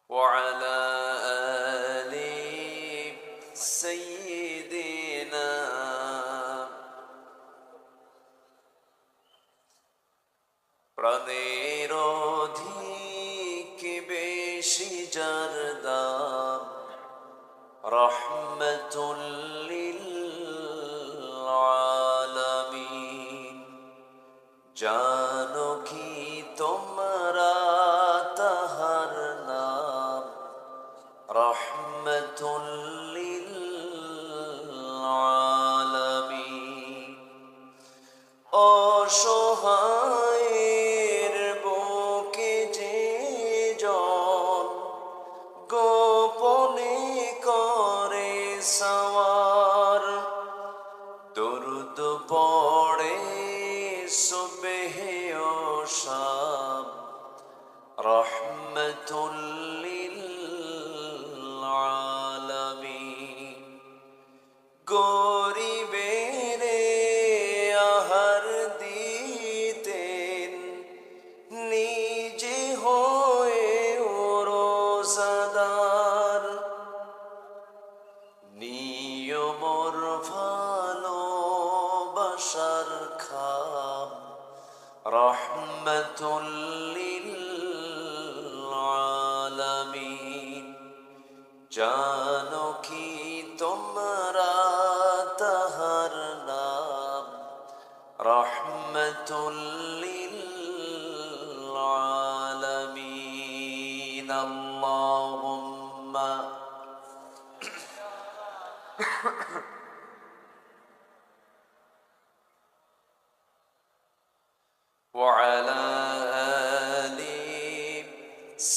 S1: وعلى آل سيدنا প্রাণের অধিক বেশি যার দাম রহমতুল লিল আলামিন জানো কি তোমরা তাহার নাম রহমতুল লিল আলামিন অসহায়ের বুকে যে জন গোপনে করে সওয়ার দরুদ পড়ে সুবহে ও শাম রহমতুল লিল আলামিন গরিবের আহার দিতেন নিজে হয়ে রোজাদার নিয়মর ভালোবাসার খাম রহমতুল লিল আলামিন জানো কি তোমরা তাহার নাম রহমতুল লিল আলামিন আল্লাহুম্মা وعلى آل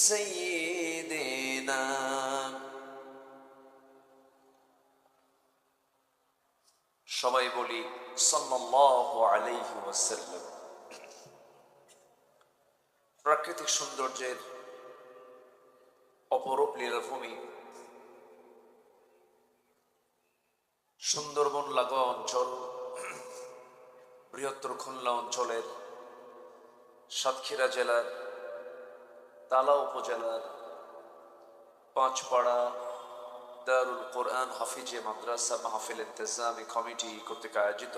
S1: سيدنا সবাই বলি সাল্লাল্লাহু আলাইহি ওয়াসাল্লাম। প্রাকৃতিক সৌন্দর্যের অপরূপ লীলাভূমি সুন্দরবন লাগোয়া অঞ্চল, বৃহত্তর খুলনা অঞ্চলের সাতক্ষীরা জেলার তালা উপজেলার পাঁচপাড়া দারুল কোরআন হাফিজে মাদ্রাসা মাহফিল ইন্তেজামি কমিটি কর্তৃক আয়োজিত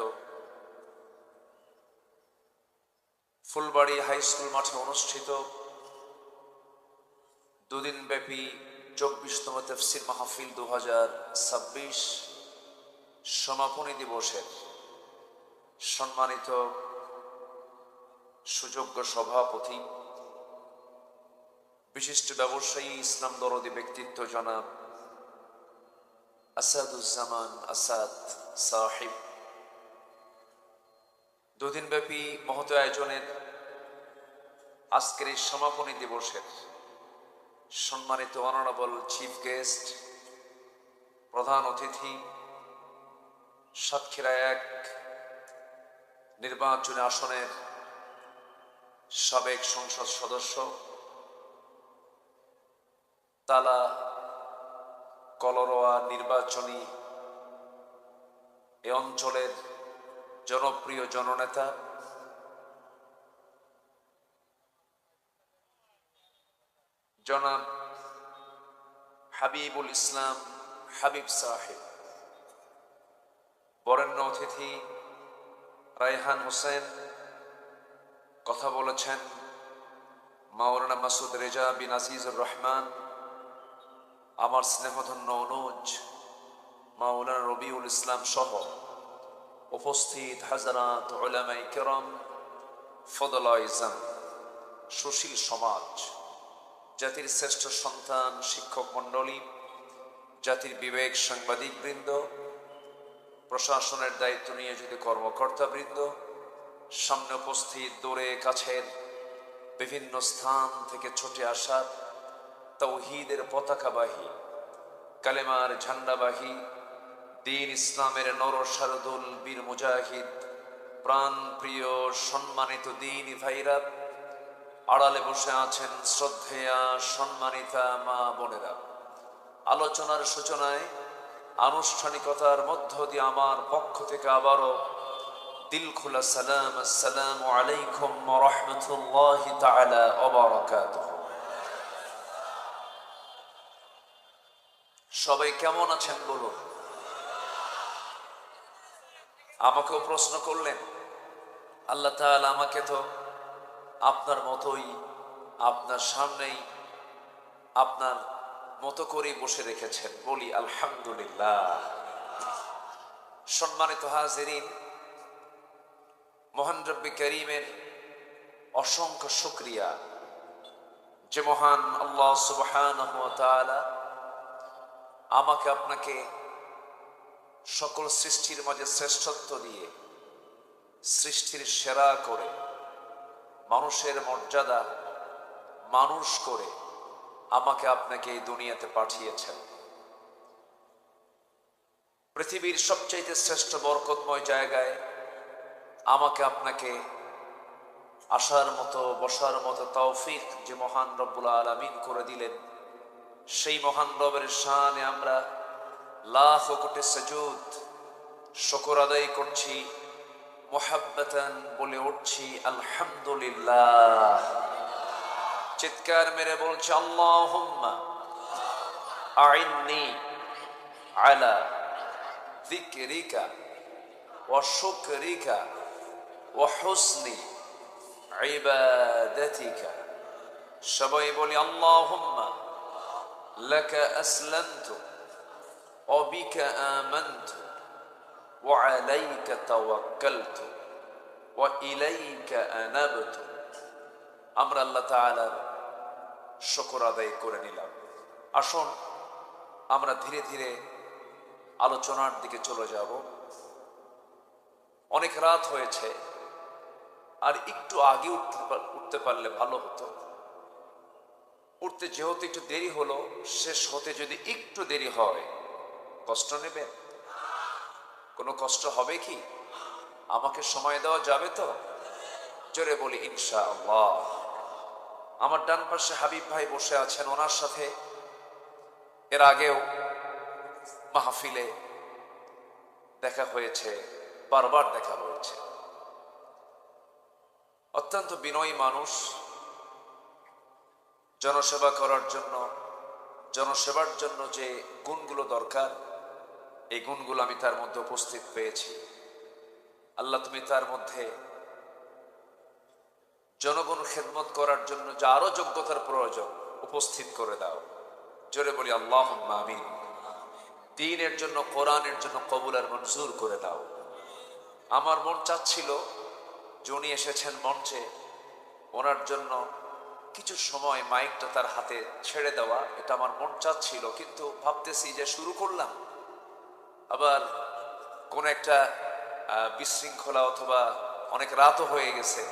S1: ফুলবাড়ি হাই স্কুল মাঠে অনুষ্ঠিত দুদিন ব্যাপী 24তম তাফসীর মাহফিল 2026 সমাপনী দিবসের সম্মানিত সুযোগ্য সভাপতি, বিশিষ্ট ব্যবসায়ী, ইসলাম দরদী ব্যক্তিত্ব জনাব আসাদুজ্জামান আসাদ সাহিব, দুদিন ব্যাপী মহৎ আয়োজনের আজকের এই সমাপনী দিবসের সম্মানিত অনারেবল চিফ গেস্ট প্রধান অতিথি সাতক্ষীরা ১ নির্বাচনী আসনের সাবেক সংসদ সদস্য, তালা কলরোয়া নির্বাচনী এ অঞ্চলের জনপ্রিয় জননেতা, জনাব হাবিবুল ইসলাম হাবিব সাহেব। বরেণ্য অতিথি রায়হান হোসেন। কথা বলেছেন মাওলানা মাসুদ রেজা বিন আজিজুর রহমান। আমার স্নেহধন্য অনুজ মাওলানা রবিউল ইসলাম সহ উপস্থিত হাজারাত উলামায়ে কেরাম, ফদলায়ে ইজম, সুশীল সমাজ, জাতির শ্রেষ্ঠ সন্তান শিক্ষক মণ্ডলী, জাতির বিবেক সাংবাদিক বৃন্দ, প্রশাসনের দায়িত্ব নিয়ে যদি কর্মকর্তা বৃন্দ, সামনে উপস্থিত দূরে কাছের বিভিন্ন স্থান থেকে ছুটে আসা তাওহীদের পতাকাবাহী, কালেমার ঝান্ডাবাহী, দ্বীন ইসলামের নরসারদুল বীর মুজাহিদ, প্রাণ প্রিয় সম্মানিত দ্বীনি ভাইরা, আড়ালে বসে আছেন শ্রদ্ধেয়া সম্মানিতা মা বোনেরা। আলোচনার সূচনায় আনুষ্ঠানিকতার মধ্য দিয়ে আমার পক্ষ থেকে আবারও দিল খোলা সালাম, আসসালামু আলাইকুম ওয়া রাহমাতুল্লাহি তাআলা ওয়া বারাকাতুহু। সবাই কেমন আছেন বলুন? আমাকেও প্রশ্ন করলেন, আল্লাহ তাআলা আমাকে তো আপনার মতোই, আপনার সামনেই, আপনার মতো করেই বসে রেখেছেন। বলি আলহামদুলিল্লাহ। সম্মানিত হাজিরিন, মহান রব্বি করিমের অসংখ্য শুকরিয়া যে মহান আল্লাহ সুবহানাহু ওয়া তাআলা আমাকে আপনাকে সকল সৃষ্টির মাঝে শ্রেষ্ঠত্ব দিয়ে, সৃষ্টির সেরা করে, মানুষের মর্যাদা মানুষ করে আমাকে আপনাকে এই দুনিয়াতে পাঠিয়েছেন। পৃথিবীর সবচাইতে শ্রেষ্ঠ বরকতময় জায়গায় আমাকে আপনাকে আসার মতো, বসার মতো তৌফিক যে মহান রব্বুল আলামিন করে দিলেন, সেই মহান রবের শানে আমরা লাখ কোটি সুজুদ শুকর আদায় করছি, মুহাব্বাতান বলে উঠছি আলহামদুলিল্লাহ। চিৎকার মেরে বলছি আল্লাহুম্মা আইন্নি আলা যিকরিকা ওয়া শুকরিকা ওয়া হুসনি ইবাদাতিকা। সবাই বলি আল্লাহুম্মা লাকা আসলামতু ওয়া বিকা আমানতু ওয়া আলাইকা তাওয়াক্কালতু ওয়া ইলাইকা আনাবতু। আমরা আল্লাহ তাআলার শুকর আদায় করে নিলাম। আসুন আমরা ধীরে ধীরে আলোচনার দিকে চলে যাব। অনেক রাত হয়েছে, আর একটু আগে উঠতে পারলে ভালো হতো। উঠতে যেহেতু একটু দেরি হলো, শেষ হতে যদি একটু দেরি হয় কষ্ট নেবেন? কোনো কষ্ট হবে কি? আমাকে সময় দেওয়া যাবে তো? জোরে বলি ইনশাআল্লাহ। আমার ডান পাশে হাবিব ভাই বসে আছেন, ওনার সাথে এর আগেও মাহফিলে দেখা হয়েছে, বারবার দেখা হয়েছে। অত্যন্ত বিনয়ী মানুষ, জনসেবা করার জন্য, জনসেবার জন্য যে গুণগুলো দরকার, এই গুণগুলো আমি তার মধ্যে উপস্থিত পেয়েছি। আল্লাহ তুমি তার মধ্যে জনগণ খেদমত করার জন্য যা আরো যোগ্যতার প্রয়োজন উপস্থিত করে দাও। জোরে বলি আল্লাহুম্মা আমিন। দ্বীনের জন্য, কোরআনের জন্য কবুল আর মঞ্জুর করে দাও। আমার মন চাচ্ছিল যে উনি এসেছেন মঞ্চে, ওনার জন্য কিছু সময় মাইকটা তার হাতে ছেড়ে দেওয়া, এটা আমার মন চাচ্ছিল, কিন্তু ভাবতেছি যে শুরু করলাম, আবার কোন একটা বিশৃঙ্খলা অথবা অনেক রাতও হয়ে গেছে।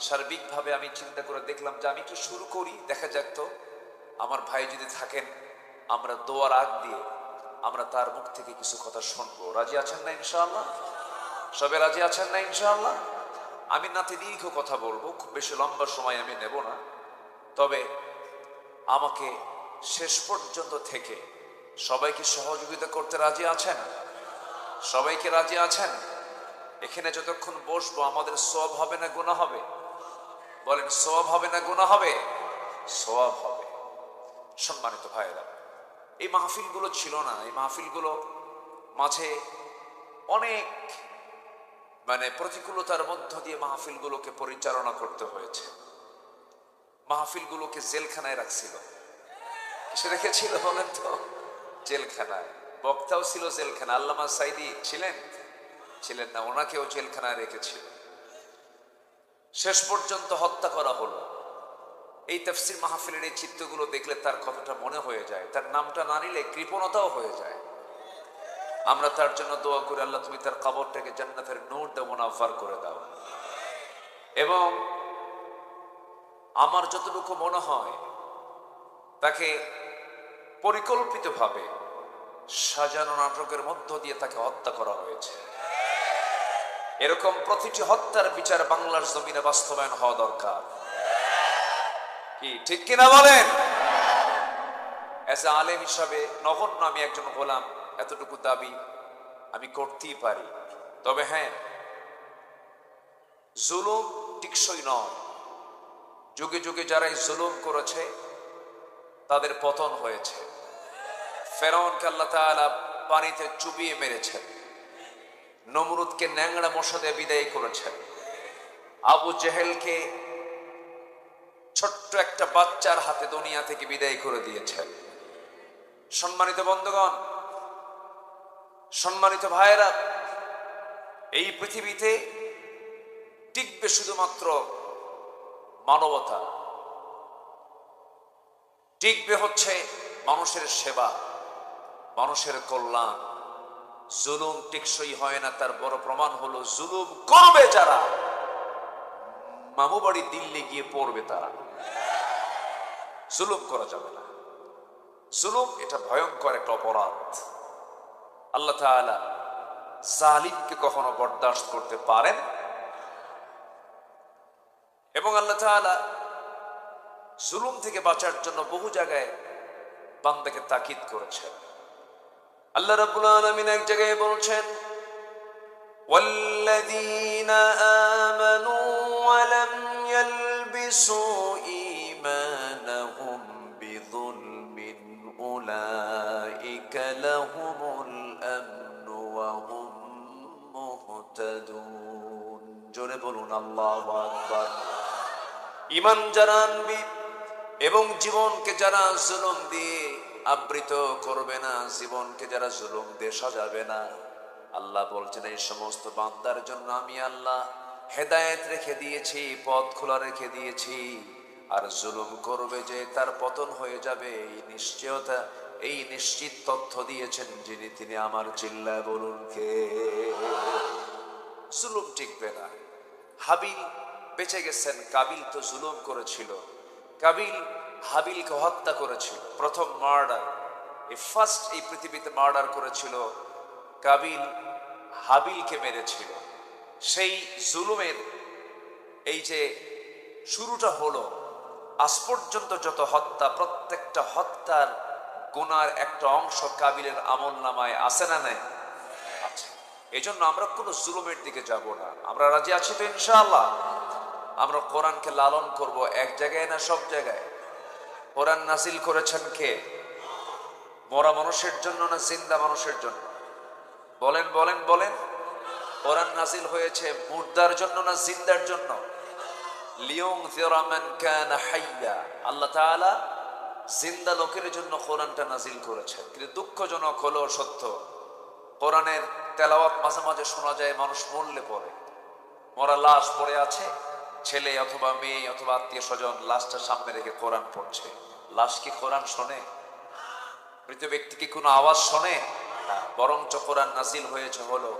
S1: সার্বিকভাবে আমি চিন্তা করে দেখলাম যে আমি একটু শুরু করি, দেখা যাক তো। আমার ভাই যদি থাকেন, আমরা দোয়ার আগ দিয়ে আমরা তার মুখ থেকে কিছু কথা শুনবো। রাজি আছেন না ইনশাআল্লাহ? সবে রাজি আছেন না ইনশাআল্লাহ? আমি নাতে দীর্ঘ কথা বলবো, খুব বেশি লম্বা সময় আমি নেব না। তবে আমাকে শেষ পর্যন্ত থেকে সবাইকে সহযোগিতা করতে রাজি আছেন? সবাইকে রাজি আছেন? এখানে যতক্ষণ বসবো আমাদের সওয়াব হবে না গুনাহ হবে? বলেন, সওয়াব হবে না গুনাহ হবে? সওয়াব হবে। সম্মানিত ভাইরা, এই মাহফিলগুলো ছিল না, এই মাহফিলগুলো মাঝে অনেক প্রতিকূলতার মধ্য দিয়ে মাহফিলগুলোকে পরিচালনা করতে হয়েছে। মাহফিলগুলোকে জেলখানায় রাখছিল। সে রেখেছিল বলেন তো? জেলখানায়। বক্তাও ছিল জেলখানা। আল্লামা সাইদি ছিলেন না, ওনাকেও জেলখানায় রেখেছিল। শেষ পর্যন্ত হত্যা করা হলো। এই তাফসীর মাহফিলের এই চিত্রগুলো দেখলে তার কথাটা মনে হয়ে যায়, তার নামটা না নিলে কৃপণতাও হয়ে যায়। আমরা তার জন্য দোয়া করি, আল্লাহ তুমি তার কবরটাকে জান্নাতের নূর দিয়ে মুনাফফার করে দাও। এবং আমার যতটুকু মনে হয় তাকে পরিকল্পিতভাবে সাজানো নাটকের মধ্য দিয়ে তাকে হত্যা করা হয়েছে। এরকম প্রতিটি হত্যার বিচার বাংলার জমিনে বাস্তবায়ন হওয়া দরকার। কি ঠিক কিনা বলেন? এজ এ আলেম হিসাবে নগণ্য আমি একজন গোলাম, এতটুকু দাবি আমি করতেই পারি। তবে হ্যাঁ, জুলুম টিকসই নয়। যুগে যুগে যারা এই জুলুম করেছে তাদের পতন হয়েছে। ফেরাউনকে আল্লাহ তাআলা পানিতে চুবিয়ে মেরেছেন, নমরুদকে ন্যাংড়া মশা দিয়ে বিদায় করেছেন, আবু জেহেলকে ছোট্ট একটা বাচ্চার হাতে দুনিয়া থেকে বিদায় করে দিয়েছেন। সম্মানিত বন্ধুগণ, সম্মানিত ভাইয়েরা, এই পৃথিবীতে টিকবে শুধুমাত্র মানবতা, টিকবে হচ্ছে মানুষের সেবা, মানুষের কল্যাণ। জুলুম টিকসই হয় না, তার বড় প্রমাণ হলো জুলুম করবে যারা, মামু বাড়ি দিল্লি গিয়ে পড়বে তারা। জুলুম করা যাবে না। জুলুম এটা ভয়ঙ্কর একটা অপরাধ। আল্লাহ তাআলা জালিমকে কখনো বরদাস্ত করতে পারেন। এবং আল্লাহ তাআলা জুলুম থেকে বাঁচার জন্য বহু জায়গায় বান্দাকে তাকিদ করেছেন। আল্লাহ রাব্বুল আলামিন এক জায়গায় বলছেন, ওয়াল্লাযীনা আমানু ওয়া লাম ইয়ালবিসু ঈমানাহুম বিযুলমিন উলাইকা লাহুমুল আমনু ওয়া হুম মুহতাদুন। জোরে বলুন আল্লাহু আকবার। ঈমান যারা আনবে এবং জীবনকে যারা জুলুম দিয়ে আবৃত করবে না, জীবনকে যারা জুলুম দিয়ে সাজাবে না, আল্লাহ বলছেন এই সমস্ত বান্দার জন্য আমি আল্লাহ হেদায়েত রেখে দিয়েছি, পথ খোলা রেখে দিয়েছি। আর জুলুম করবে যে তার পতন হয়ে যাবে, এই নিশ্চয়তা, এই নিশ্চিত তথ্য দিয়েছেন যিনি, তিনি আমার। চিল্লায় বলুন কে? জুলুম টিকবে না। হাবিল বেঁচে গেছেন, কাবিল তো জুলুম করেছিল। কাবিল হাবিলকে হত্যা করেছিল, প্রথম মার্ডার, ফার্স্ট এই পৃথিবীতে মার্ডার করেছিল। কাবিল হাবিলকে মেরেছিল। সেই জুলুমের এই যে শুরুটা হলো, আজ পর্যন্ত যত হত্যা, প্রত্যেকটা হত্যার গুনার একটা অংশ কাবিলের আমলনামায় আছে না নাই? আছে। এই জন্য আমরা কোনো জুলুমের দিকে যাব না। আমরা রাজি আছি তো ইনশাআল্লাহ? আমরা কোরআনকে লালন করব, এক জায়গায় না সব জায়গায়। কোরআন নাজিল করেছেন কে? মরা মানুষের জন্য না জিন্দা মানুষের জন্য? বলেন বলেন বলেন। কোরআন নাজিল হয়েছে মুর্দার জন্য না জিন্দার জন্য? লিয়ুনযিরা মান কানা হাইয়া। আল্লাহ তাআলা জিন্দা লোকের জন্য কোরআনটা নাজিল করেছেন। কিন্তু দুঃখজনক হলো সত্য, কোরআনের তেলাওয়াত মাঝে মাঝে শোনা যায় মানুষ মরলে পড়ে, মরা লাশ পড়ে আছে, ছেলে অথবা মেয়ে অথবা আত্মীয় স্বজন লাশটা সামনে রেখে কোরআন পড়ছে। লাশ কি কোরআন শোনে? মৃত ব্যক্তি কি কোনো আওয়াজ শোনে? না। বরঞ্চ কোরআন নাজিল হয়েছে হলো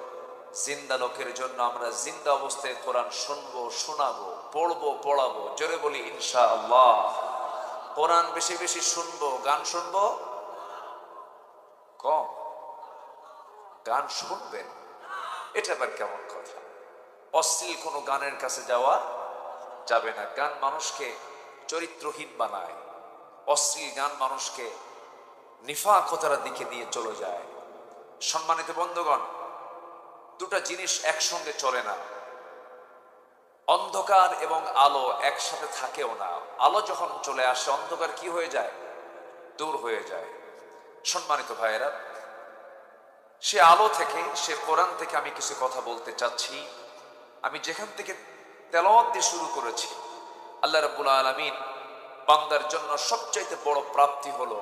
S1: জিন্দা লোকের জন্য। আমরা জিন্দা অবস্থায় কোরআন শুনবো, শোনাবো, পড়বো, পড়াবো। জোরে বলি ইনশাআল্লাহ। কোরআন বেশি বেশি শুনবো, গান শুনবো কম। গান শুনবেন, এটা আবার কেমন কথা? অশ্লীল কোনো গানের কাছে যাওয়া যাবে না। গান মানুষকে চরিত্রহীন বানায়, অশ্লীল গান মানুষকে নিফাকতার দিকে নিয়ে চলে যায়। সম্মানিত বন্ধুগণ, দুটা জিনিস একসঙ্গে চলে না। অন্ধকার এবং আলো একসাথে থাকেও না। আলো যখন চলে আসে, অন্ধকার কি হয়ে যায়? দূর হয়ে যায়। সম্মানিত ভাইয়েরা, সে আলো থেকে, সে কোরআন থেকে আমি কিছু কথা বলতে চাচ্ছি। আমি যেখান থেকে তেলাওয়াত দিয়ে শুরু করেছি, আল্লাহ রাব্বুল আলামিন বান্দার জন্য সবচাইতে বড় প্রাপ্তি হলো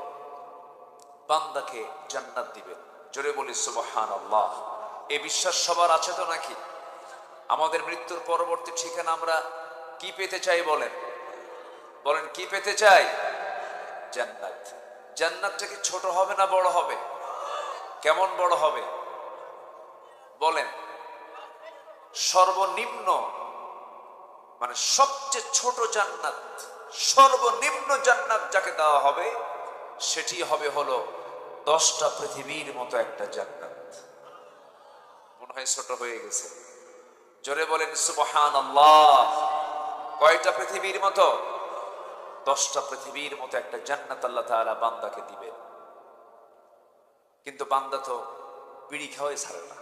S1: বান্দাকে জান্নাত দিবেন। জোরে বলি সুবহানাল্লাহ। এই বিশ্বাস সবার আছে তো নাকি? আমাদের মৃত্যুর পরবর্তী ঠিকানা আমরা কি পেতে চাই? বলেন বলেন, কি পেতে চাই? জান্নাত। জান্নাতটা কি ছোট হবে না বড় হবে? কেমন বড় হবে বলেন? সর্বনিম্ন, মানে সবচেয়ে ছোট জান্নাত, সর্বনিম্ন জান্নাত যাকে দেওয়া হবে সেটি হবে হলো 10টা পৃথিবীর মতো একটা জান্নাত। মনে হয় ছোট হয়ে গেছে। জোরে বলেন সুবহানাল্লাহ। কয়টা পৃথিবীর মতো? 10টা পৃথিবীর মতো একটা জান্নাত আল্লাহ তাআলা বান্দাকে দিবেন। কিন্তু বান্দা তো বিড়ি খাওয়াই ছাড়ে না।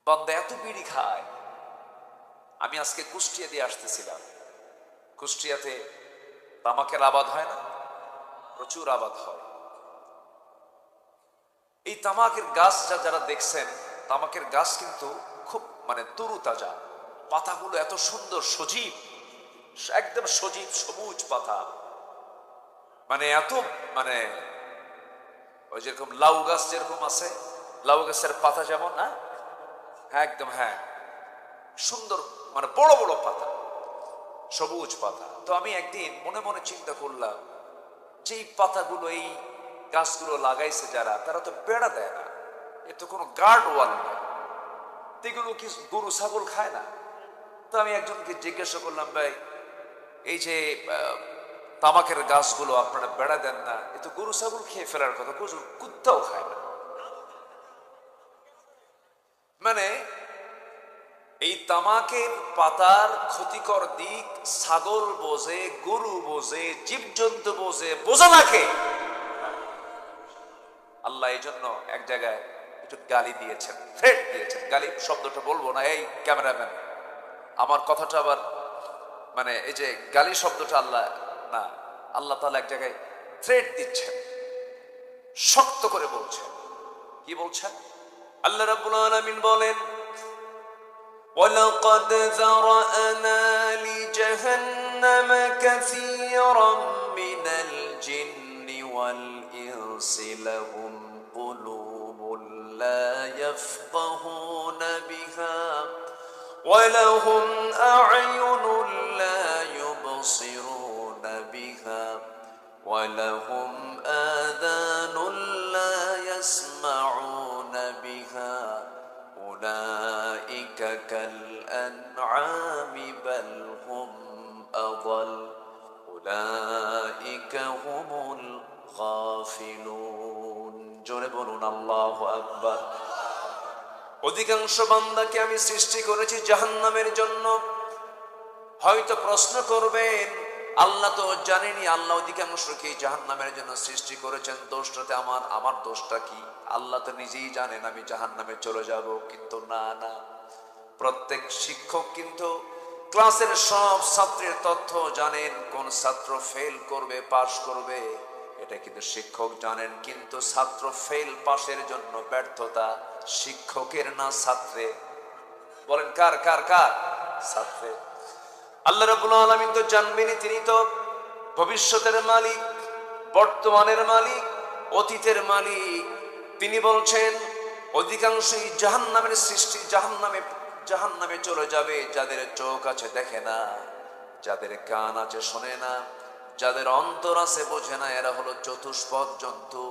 S1: বান্দা এত বিড়ি খায়। আমি আজকে কুষ্টিয়া দিয়ে আসতেছিলাম। কুষ্টিয়াতে তামাকের আবাদ হয় না? প্রচুর আবাদ হয়। এই তামাকের গাছ যারা দেখছেন, তামাকের গাছ কিন্তু খুব মানে তরু তাজা, পাতাগুলো এত সুন্দর সজীব, একদম সজীব সবুজ পাতা। মানে এত মানে ওই যেরকম লাউ গাছ যেরকম আছে, লাউ গাছের পাতা যেমন, না হ্যাঁ একদম, হ্যাঁ সুন্দর, মানে বড় বড় পাতা, সবুজ পাতা। তো আমি একদিন মনে মনে চিন্তা করলাম যে এই পাতাগুলো, এই গাছগুলো লাগাইছে যারা, তারা তো বেড়া দেয় না, এ তো কোনো গার্ড ওয়াল নয়, এগুলো কি গরু ছাগল খায় না? তো আমি একজনকে জিজ্ঞাসা করলাম, ভাই এই যে তামাকের গাছগুলো আপনারা বেড়া দেন না, এ তো গরু ছাগল খেয়ে ফেলার কথা, কুত্তাও খায় না। মানে এই তামাকের পাতার ক্ষতিকর দিক ছাগল বোঝে, গরু বোঝে, জীবজন্তু বোঝে, বোঝে না কে? আল্লাহ এই জন্য এক জায়গায় একটু গালি দিয়েছেন, থ্রেট দিয়েছেন। গালি শব্দটা বলবো না, এই ক্যামেরাম্যান আমার কথাটা আবার, মানে এই যে গালি শব্দটা আল্লাহ না, আল্লাহ তাআলা এক জায়গায় থ্রেট দিচ্ছেন, শক্ত করে বলছেন। কি বলছেন? আল্লাহ রাব্বুল আলামিন বলেন, وَلَقَدْ ذَرَأْنَا لِجَهَنَّمَ كَثِيرًا مِنَ الْجِنِّ وَالْإِنسِ لَهُمْ قُلُوبٌ لَا يَفْقَهُونَ بِهَا وَلَهُمْ أَعْيُنٌ لَا يُبْصِرُونَ بِهَا وَلَهُمْ آذَانٌ لَا يَسْمَعُونَ بِهَا أولئك كالأنعام بل هم أضل أولئك هم الغافلون জোরে বলুন আল্লাহু আকবার। অধিকাংশ বান্দাকে আমি সৃষ্টি করেছি জাহান্নামের জন্য। হয়তো প্রশ্ন করবেন, আল্লাহ তো জানেনি আল্লাহ অধিকাংশকে জাহান্নামের জন্য সৃষ্টি করেছেন, দোষটাতে আমার দোষটা কি? আল্লাহ তো নিজেই জানেন আমি জাহান্নামে চলে যাব। কিন্তু না, প্রত্যেক শিক্ষক কিন্তু ক্লাসের সব ছাত্রের তথ্য জানেন, কোন ছাত্র ফেল করবে পাস করবে এটা কিন্তু শিক্ষক জানেন। কিন্তু ছাত্র ফেল পাসের জন্য ব্যর্থতা শিক্ষকের না ছাত্রের? বলেন কার? ছাত্রের। আল্লাহ রাব্বুল আলামিন তো জানবেনই, তিনি তো ভবিষ্যতের মালিক, বর্তমানের মালিক, অতীতের মালিক। তিনি বলছেন অধিকাংশই জাহান্নামের সৃষ্টি, জাহান্নামে চলে যাবে যাদের চোখ আছে দেখে না, যাদের কান আছে শোনে না, যাদের অন্তর আছে বোঝে না। এরা হলো চতুষ্পদ জন্তু,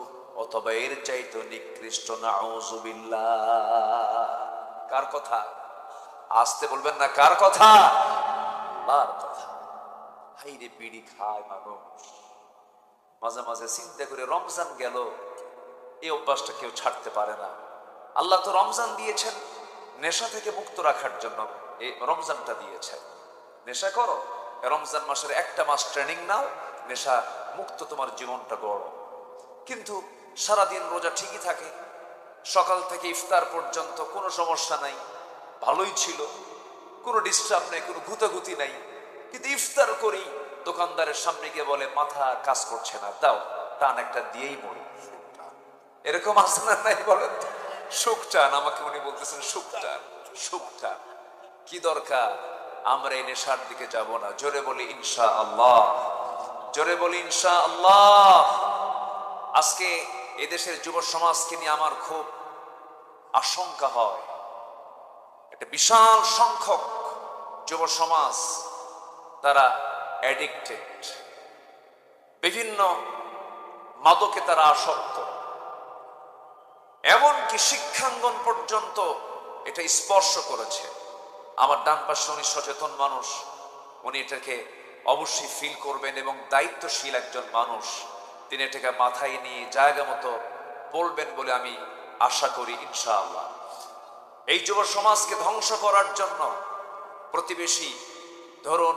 S1: অথবা এর চাইতে নিকৃষ্ট। নাউযুবিল্লাহ। কার কথা? আসতে বলবেন না, কার কথা? আল্লাহর কথা। হাইরে বিড়ি খায় মানুষ। মাঝে মাঝে চিন্তা করে, রমজান গেল, এই অভ্যাসটা কেউ ছাড়তে পারে না। আল্লাহ তো রমজান দিয়েছেন নেশা থেকে মুক্ত রাখার জন্য, এই রমজানটা দিয়েছেন। নেশা করো, রমজান মাসের একটা মাস ট্রেনিং নাও, নেশা মুক্ত তোমার জীবনটা গড়ো। কিন্তু সারাদিন রোজা ঠিকই থাকে, সকাল থেকে ইফতার পর্যন্ত কোনো সমস্যা নাই, ভালোই ছিল, কোনো ডিস্টার্ব নেই, কোনো গুতাগুতি নাই। কিন্তু ইফতার করি, দোকানদারের সামনে গিয়ে বলে মাথা কাজ করছে না, দাও টান একটা দিয়েই মরি। এরকম আছে না নাই বলেন? সুখ চান, আমাকে উনি বলতেছেন সুখ চান, সুখ চান। কি দরকার? আমরা এই নেশার দিকে যাব না। জোরে বলি ইনশা আল্লাহ, জোরে বলি ইনশা আল্লাহ। আজকে এদেশের যুব সমাজকে নিয়ে আমার খুব আশঙ্কা হয়। একটা বিশাল সংখ্যক যুব সমাজ তারা অ্যাডিক্টেড, বিভিন্ন মাদকে তারা আসক্ত, এমনকি শিক্ষাঙ্গন পর্যন্ত এটা স্পর্শ করেছে। আমার ডান পাশে উনি সচেতন মানুষ, উনি এটাকে অবশ্যই ফিল করবেন এবং দায়িত্বশীল একজন মানুষ, তিনি এটাকে মাথায় নিয়ে জায়গা মতো বলবেন বলে আমি আশা করি ইনশাআল্লাহ। এই যুব সমাজকে ধ্বংস করার জন্য প্রতিবেশী, ধরুন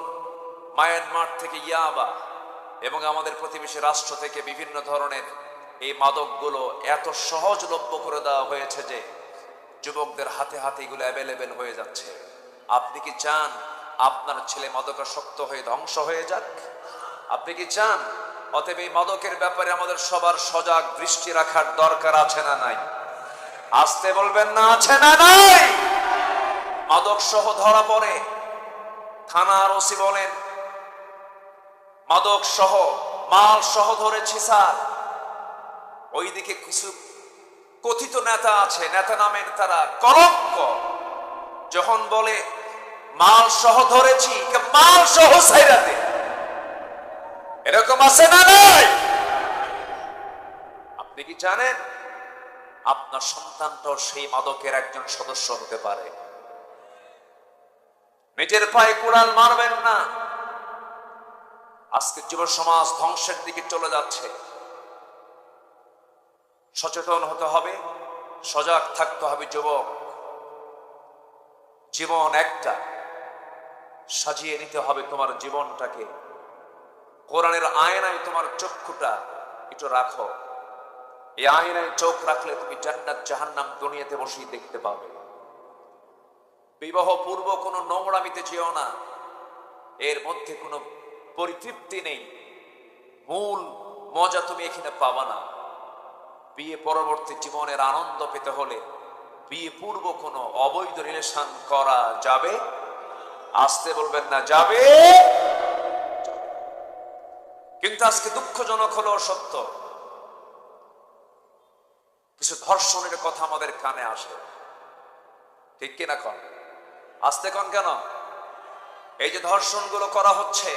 S1: মায়ানমার থেকে ইয়াবা এবং আমাদের প্রতিবেশী রাষ্ট্র থেকে বিভিন্ন ধরনের এই মাদকগুলো এত সহজলভ্য করে দেওয়া হয়েছে যে যুবকদের হাতে হাতে এগুলো অ্যাভেলেবেল হয়ে যাচ্ছে। আপনি কি চান আপনার ছেলে মাদকাসক্ত হয়ে ধ্বংস হয়ে যাক? আপনি কি চান? অতএব এই মাদকের ব্যাপারে আমাদের সবার সজাগ দৃষ্টি রাখার দরকার আছে না নাই? আসতে বলবেন না, আছে না নাই? মাদক সহ ধরা পড়ে, থানার ওসি বলেন মাদক সহ মাল সহ ধরেছি স্যার। ওইদিকে কিছু কথিত নেতা আছে, নেতা নামের তারা কলঙ্ক, যখন বলে মাল সহ ধরেছি, মাল সহ সাইরাতে। এরকম আছে না নাই? আপনি কি জানেন আপনার সন্তানটাও সেই মাদকের একজন সদস্য হতে পারে? নিজের পায়ে কুড়াল মারবেন না। আজকে যুব সমাজ ধ্বংসের দিকে চলে যাচ্ছে। সচেতন হতে হবে, সজাগ থাকতে হবে। যুবক, জীবন একটা, সাজিয়ে নিতে হবে তোমার জীবনটাকে। কোরআনের আয়নায় তোমার চক্ষুটা একটু রাখো। এই আয়নায় চোখ রাখলে তুমি জান্নাত জাহান্নাম দুনিয়াতে বসেই দেখতে পাবে। বিবাহ পূর্ব কোনো নোংরামিতে যেও না, এর মধ্যে কোনো পরিতৃপ্তি নেই, মূল মজা তুমি এখানে পাবা না। বিয়ে পরবর্তী জীবনের আনন্দ পেতে হলে বিয়ে পূর্ব কোনো অবৈধ রিলেশন করা যাবে? আসতে বলবেন না, যাবে। কিন্তু আজকে দুঃখজনক হলো সত্য, কিছু ধর্ষণের কথা আমাদের কানে আসে, ঠিক কিনা কন? আসতে কন কেন? এই যে ধর্ষণগুলো করা হচ্ছে,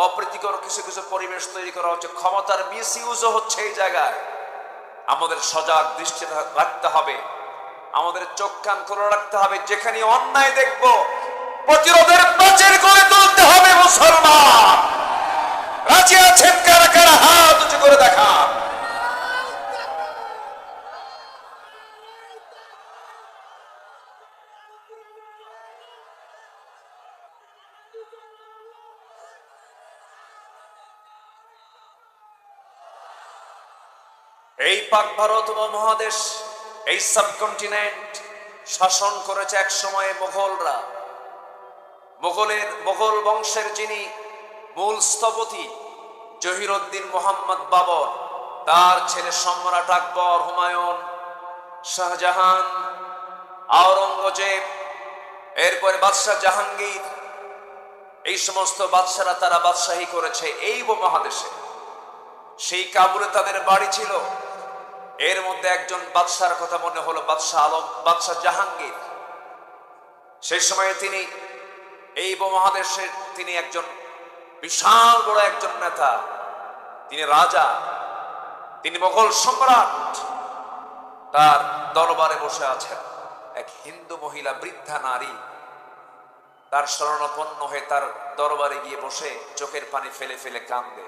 S1: অপ্রীতিকর কিছু কিছু পরিবেশ তৈরি করা হচ্ছে, ক্ষমতার মিস ইউজও হচ্ছে। এই জায়গায় আমাদের সজাগ দৃষ্টি রাখতে হবে, আমাদের চোখ কান খোলা রাখতে হবে। যেখানে অন্যায় দেখব প্রতিরোধের প্রাচীর গড়ে তুলতে হবে। মুসলমান রাজি আছেন কারা কারা? হাত উঁচু করে দেখা। এই পাক ভারত মহাদেশ, এই সাবকন্টিনেন্ট শাসন করেছে এক সময়ে মোগলরা। মোগল বংশের যিনি মূল স্থপতি জহিরুদ্দিন মোহাম্মদ বাবর, তার ছেলে সম্রাট আকবর, হুমায়ুন, শাহজাহান, আওরঙ্গজেব, এরপরে বাদশাহ জাহাঙ্গীর, এই সমস্ত বাদশারা তারা বাদশাহী করেছে এই উপমহাদেশে। সেই কাবুলে তাদের বাড়ি ছিল। এর মধ্যে একজন বাদশার কথা মনে হলো, বাদশাহ জাহাঙ্গীর। সেই সময়ে তিনি এই উপমহাদেশের তিনি একজন বিশাল বড় একজন নেতা, তিনি রাজা, তিনি মোগল সম্রাট। তার দরবারে বসে আছেন এক হিন্দু মহিলা, বৃদ্ধা নারী। তার শরণাপন্ন হয়ে তার দরবারে গিয়ে বসে চোখের পানি ফেলে ফেলে কান্দে।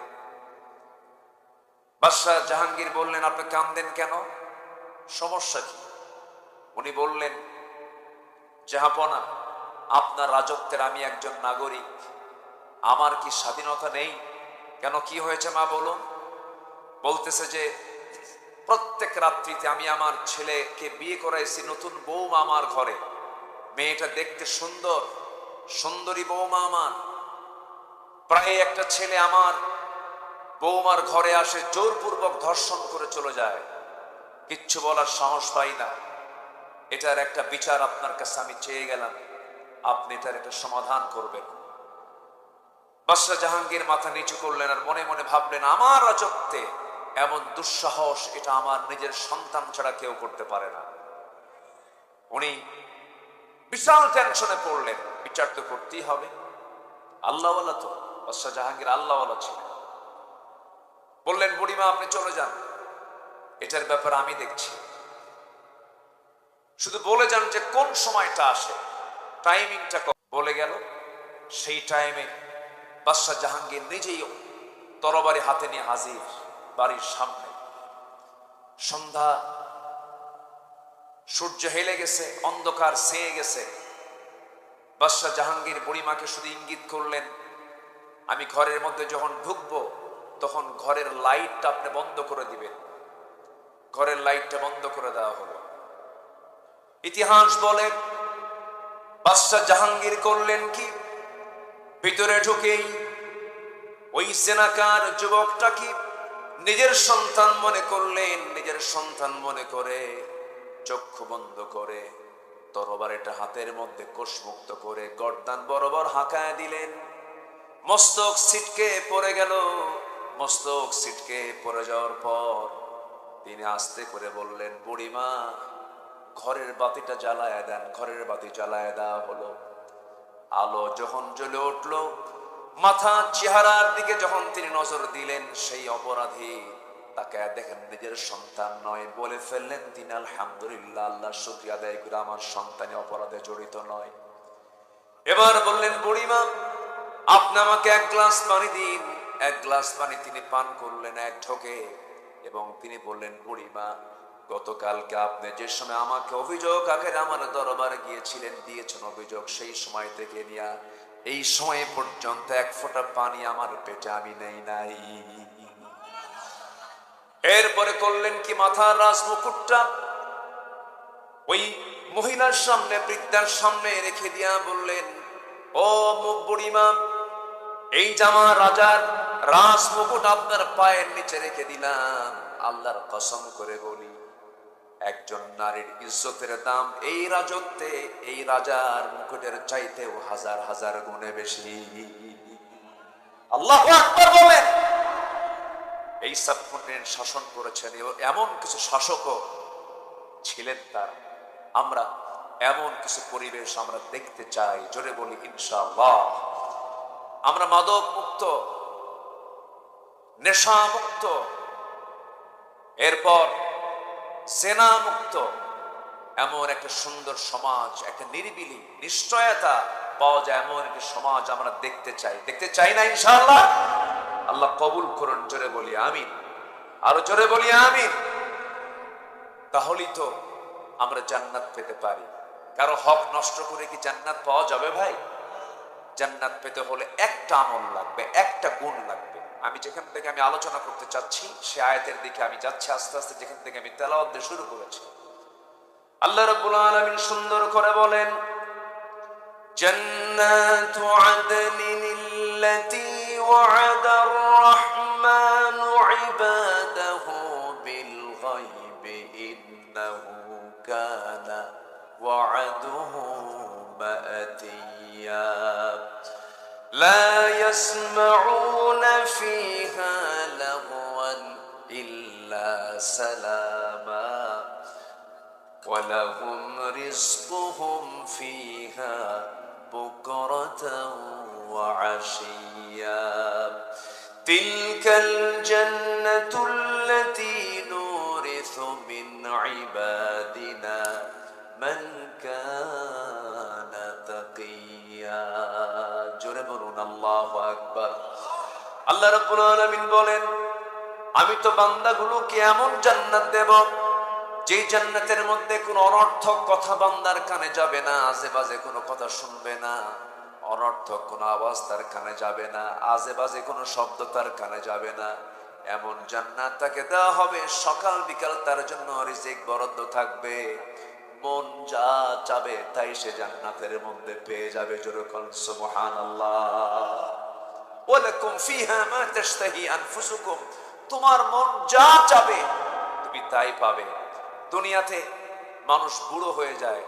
S1: বাদশাহ জাহাঙ্গীর বললেন, আপনি কাঁদেন কেন, সমস্যা কি? উনি বললেন, জাহাপনা, আপনার রাজত্বের আমি একজন নাগরিক, আমার কি স্বাধীনতা নেই? কেন, কি হয়েছে মা বলুন? বলতেছে যে প্রত্যেক রাত্রিতে আমি আমার ছেলেকে বিয়ে করাইছি, নতুন বৌমা আমার ঘরে, মেয়েটা দেখতে সুন্দর, সুন্দরী বৌমা আমার। প্রায় একটা ছেলে আমার বৌমার ঘরে আসে, জোরপূর্বক ধর্ষণ করে চলে যায়, কিচ্ছু বলার সাহস পাই না। এটার একটা বিচার আপনার কাছে আমি চেয়ে গেলাম, আপনি এটার একটা সমাধান করবেন। বাদশাহ জাহাঙ্গীর মাথা নিচু করলেন আর মনে মনে ভাবলেন, আমার রাজত্বে এমন দুঃসাহস এটা আমার নিজের সন্তান ছাড়া কেউ করতে পারে না। উনি বিশাল টেনশনে পড়লেন, বিচার তো করতেই হবে, আল্লাহওয়ালা তো, বাদশাহ জাহাঙ্গীর আল্লাহওয়ালা ছিলেন। বললেন, বুড়িমা আপনি চলে যান, এটার ব্যাপারে আমি দেখছি, শুধু বলে যান যে কোন সময়টা আসে, টাইমিংটা বলে গেল। সেই টাইমে বাদশাহ জাহাঙ্গীর নিজেই তরবারি হাতে নিয়ে হাজির বাড়ির সামনে। সন্ধ্যা, সূর্য হেলে গেছে, অন্ধকার ছেয়ে গেছে। বাদশাহ জাহাঙ্গীর বুড়িমাকে শুধু ইঙ্গিত করলেন, আমি ঘরের মধ্যে যখন ঢুকবো তখন ঘরের লাইটটা আপনি বন্ধ করে দিবেন। ঘরের লাইটটা বন্ধ করে দেওয়া হলো। ইতিহাস বলে বাদশাহ জাহাঙ্গীর করলেন কি, ভিতরে ঢুকেই ওই সেনাকার যুবকটা কি নিজের সন্তান মনে করলেন, নিজের সন্তান মনে করে চক্ষু বন্ধ করে তরবারিটা হাতের মধ্যে কোষমুক্ত করে গর্দান বরাবর হাঁকায় দিলেন। মস্তক ছিটকে পড়ে গেল। মস্তক ছিটকে পড়ে যাওয়ার পর তিনি আস্তে করে বললেন, বুড়িমা ঘরের বাতিটা জ্বালায় দেন। ঘরের বাতি জ্বালায় দেওয়া হলো। আলো যখন জ্বলে উঠল, মাথা চেহারার দিকে যখন তিনি নজর দিলেন, সেই অপরাধী তাকে দেখেন নিজের সন্তান নয়। বলে ফেললেন তিনি, আলহামদুলিল্লাহ, আল্লাহ শুকরিয়া আদায় করে আমার সন্তানে অপরাধে জড়িত নয়। এবার বললেন, বুড়িমা আপনি আমাকে এক গ্লাস পানি দিন। এক গ্লাস পানি তিনি পান করলেন এক ঢোকে, এবং তিনি বললেন, বুড়িমা গতকালকে আপনি যে সময় আমাকে অভিযোগ আকারে আমার দরবারে গিয়েছিলেন, দিয়েছেন অভিযোগ, সেই সময় থেকে নিয়ে এই সময় পর্যন্ত এক ফোঁটা পানি আমার পেটে আমি নেই নাই। এরপরে করলেন কি, মাথার রাজ মুকুটটা ওই মহিলার সামনে, বৃদ্ধার সামনে রেখে দিয়া বললেন, ও বুড়িমা এই জামা রাজার রাজ মুকুট আপনার পায়ের নিচে রেখে দিলাম। আল্লাহর কসম করে বলি, একজন নারীর ইজ্জতের দাম এই রাজত্বে এই রাজার মুকুটের চাইতেও হাজার হাজার গুণে বেশি। আল্লাহু আকবার বলেন। এই সাবকন্টিনেন্ট শাসন করেছেন, এমন কিছু শাসকও ছিলেন তার। আমরা এমন কিছু পরিবেশ আমরা দেখতে চাই, জোরে বলি ইনশাআল্লাহ। আমরা মাদক মুক্ত, নেশা মুক্ত, এরপর জেনা মুক্ত এমন একটা সুন্দর সমাজ, একটা নিরিবিলি নিশ্চয়তা পাওয়া যায় এমন একটা সমাজ আমরা দেখতে চাই। দেখতে চাই না ইনশাআল্লাহ? আল্লাহ কবুল করুন, জোরে বলি আমিন। আরো জোরে বলি আমিন। তাহলেই তো আমরা জান্নাত পেতে পারি। কারো হক নষ্ট করে কি জান্নাত পাওয়া যাবে ভাই? জান্নাত পেতে হলে একটা আমল লাগবে, একটা গুণ লাগবে। আমি যেখান থেকে আমি আলোচনা করতে চাচ্ছি সে আয়াতের দিকে আমি যাচ্ছি আস্তে আস্তে, যেখান থেকে আমি তেলাওয়াত দিয়ে শুরু করেছি। আল্লাহ রাব্বুল আলামিন সুন্দর করে বলেন, জান্নাতু আদনিল্লাতী ওয়া'আদার রাহমানু ইবাদাহু বিল গায়বি ইন্নাহু কানা ওয়া'দুহু মা'তিয়া লা ইয়াসমাউনা ফীহা লাগওয়ান ইল্লা সালামা ولهم رزقهم فيها بكرة وعشيا تلك الجنة التي نورث من عبادنا من كان تقيا جربنا الله أكبر। আল্লাহ রাব্বুল আলামিন বলেন, আমি তো বান্দাগুলোকে এমন জান্নাত দেব যেই জান্নাতের মধ্যে কোনো অনর্থক কথা বান্দার কানে যাবে না, আজে বাজে কোনো কথা শুনবে না, অনর্থক কোনো আওয়াজ তার কানে যাবে না, আজে বাজে কোনো শব্দ তার কানে যাবে না। এমন জান্নাত তাকে দেওয়া হবে, সকাল বিকাল তার জন্য রিজিক বরাদ্দ থাকবে, মন যা চাবে তাই সে জান্নাতের মধ্যে পেয়ে যাবে। যেরকম সুবহানাল্লাহ। ওয়ালাকুম ফিহা মা তাশতাহি আনফুসুকুম, তোমার মন যা চাবে তুমি তাই পাবে। দুনিয়াতে মানুষ বুড়ো হয়ে যায়,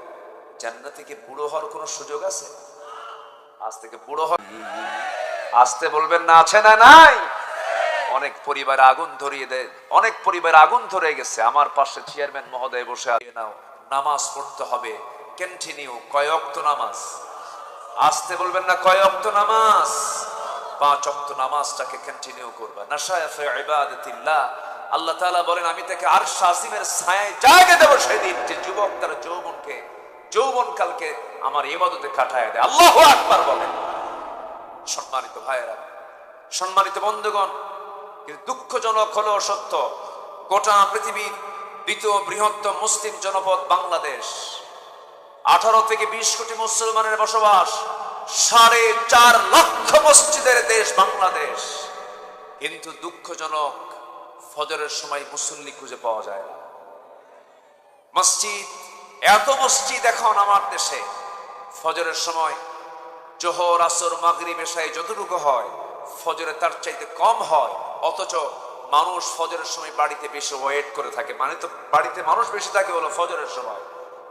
S1: জান্নাতে কি বুড়ো হওয়ার কোনো সুযোগ আছে? আজ থেকে বুড়ো হয় আসতে বলবেন না, আছে না নাই? অনেক পরিবার আগুন ধরিয়ে দেয়, অনেক পরিবার আগুন ধরে গেছে। আমার পাশে চেয়ারম্যান মহোদয় বসে আছে। নাও, নামাজ পড়তে হবে কন্টিনিউ। কয় ওয়াক্ত নামাজ? আসতে বলবেন না, কয় ওয়াক্ত নামাজ? 5 ওয়াক্ত নামাজটাকে কন্টিনিউ করবা। নাশায়া ফি ইবাদাতিল্লাহ, আল্লাহ তাআলা বলেন আমি তাকে আরশ আজিমের ছায়ায় জায়গা দেব সেদিন, যে যুবক তার যৌবনকালকে আমার ইবাদতে কাটায় দেয়। আল্লাহু আকবার বলেন। সম্মানিত ভাইয়েরা, সম্মানিত বন্ধুগণ, কিন্তু দুঃখজনক হলেও সত্য, গোটা পৃথিবীর দ্বিতীয় বৃহত্তম মুসলিম জনপদ বাংলাদেশ, 18 থেকে 20 কোটি মুসলমানের বসবাস, 4.5 লক্ষ মসজিদের দেশ বাংলাদেশ। কিন্তু দুঃখজনক, ফজরের সময় মুসল্লি খুঁজে পাওয়া যায় না। মসজিদ, এত মসজিদ এখন আমার দেশে, ফজরের সময় জোহর আসর মাগরিব এশায় যতটুকু হয় ফজরে তার চাইতে কম হয়, অথচ মানুষ ফজরের সময় বাড়িতে বেশি ওয়েট করে থাকে। মানে তো বাড়িতে মানুষ বেশি থাকে হলো ফজরের সময়,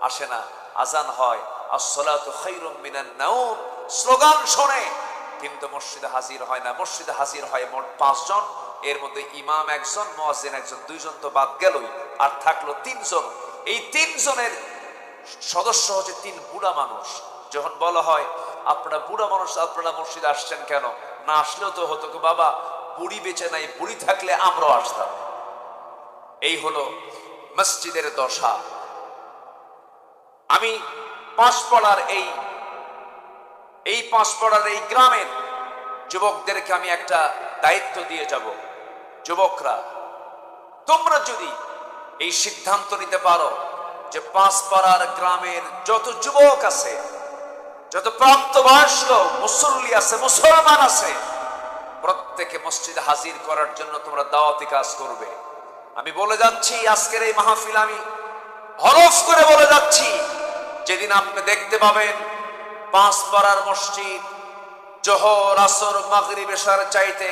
S1: আসে না। আজান হয়, আসসালাতু খায়রুম মিনান নাওম স্লোগান শোনে, কিন্তু মসজিদে হাজির হয় না। মসজিদে হাজির হয় মোট 5 জন, এর মধ্যে ইমাম 1 জন, মুয়াজ্জিন 1 জন, 2 জন তো বাদ গেলই, আর থাকলো 3 জন। এই 3 জনের সদস্য হচ্ছে 3 বুড়া মানুষ। যখন বলা হয় আপনারা বুড়া মানুষ, আপনারা মসজিদে আসছেন কেন? না আসলেও তো হতো, বাবা বুড়ি বেঁচে নাই, বুড়ি থাকলে আমরাও আসতাম। এই হলো মসজিদের দশা। আমি পাঁচপাড়ার এই গ্রামের যুবকদেরকে আমি একটা দায়িত্ব দিয়ে যাব। যুবকরা, তোমরা যদি এই সিদ্ধান্ত নিতে পারো যে পাঁচপাড়ার গ্রামের যত যুবক আছে, যত প্রাপ্তবয়স্ক মুসল্লি আছে, মুসলমান আছে, প্রত্যেকে মসজিদে হাজির করার জন্য তোমরা দাওয়াতি কাজ করবে। আমি বলে যাচ্ছি, আজকের এই মাহফিল আমি হরফ করে বলে যাচ্ছি, যেদিন আপনি দেখতে পাবেন পাঁচপাড়ার মসজিদ জোহর আসর মাগরিব এশার চাইতে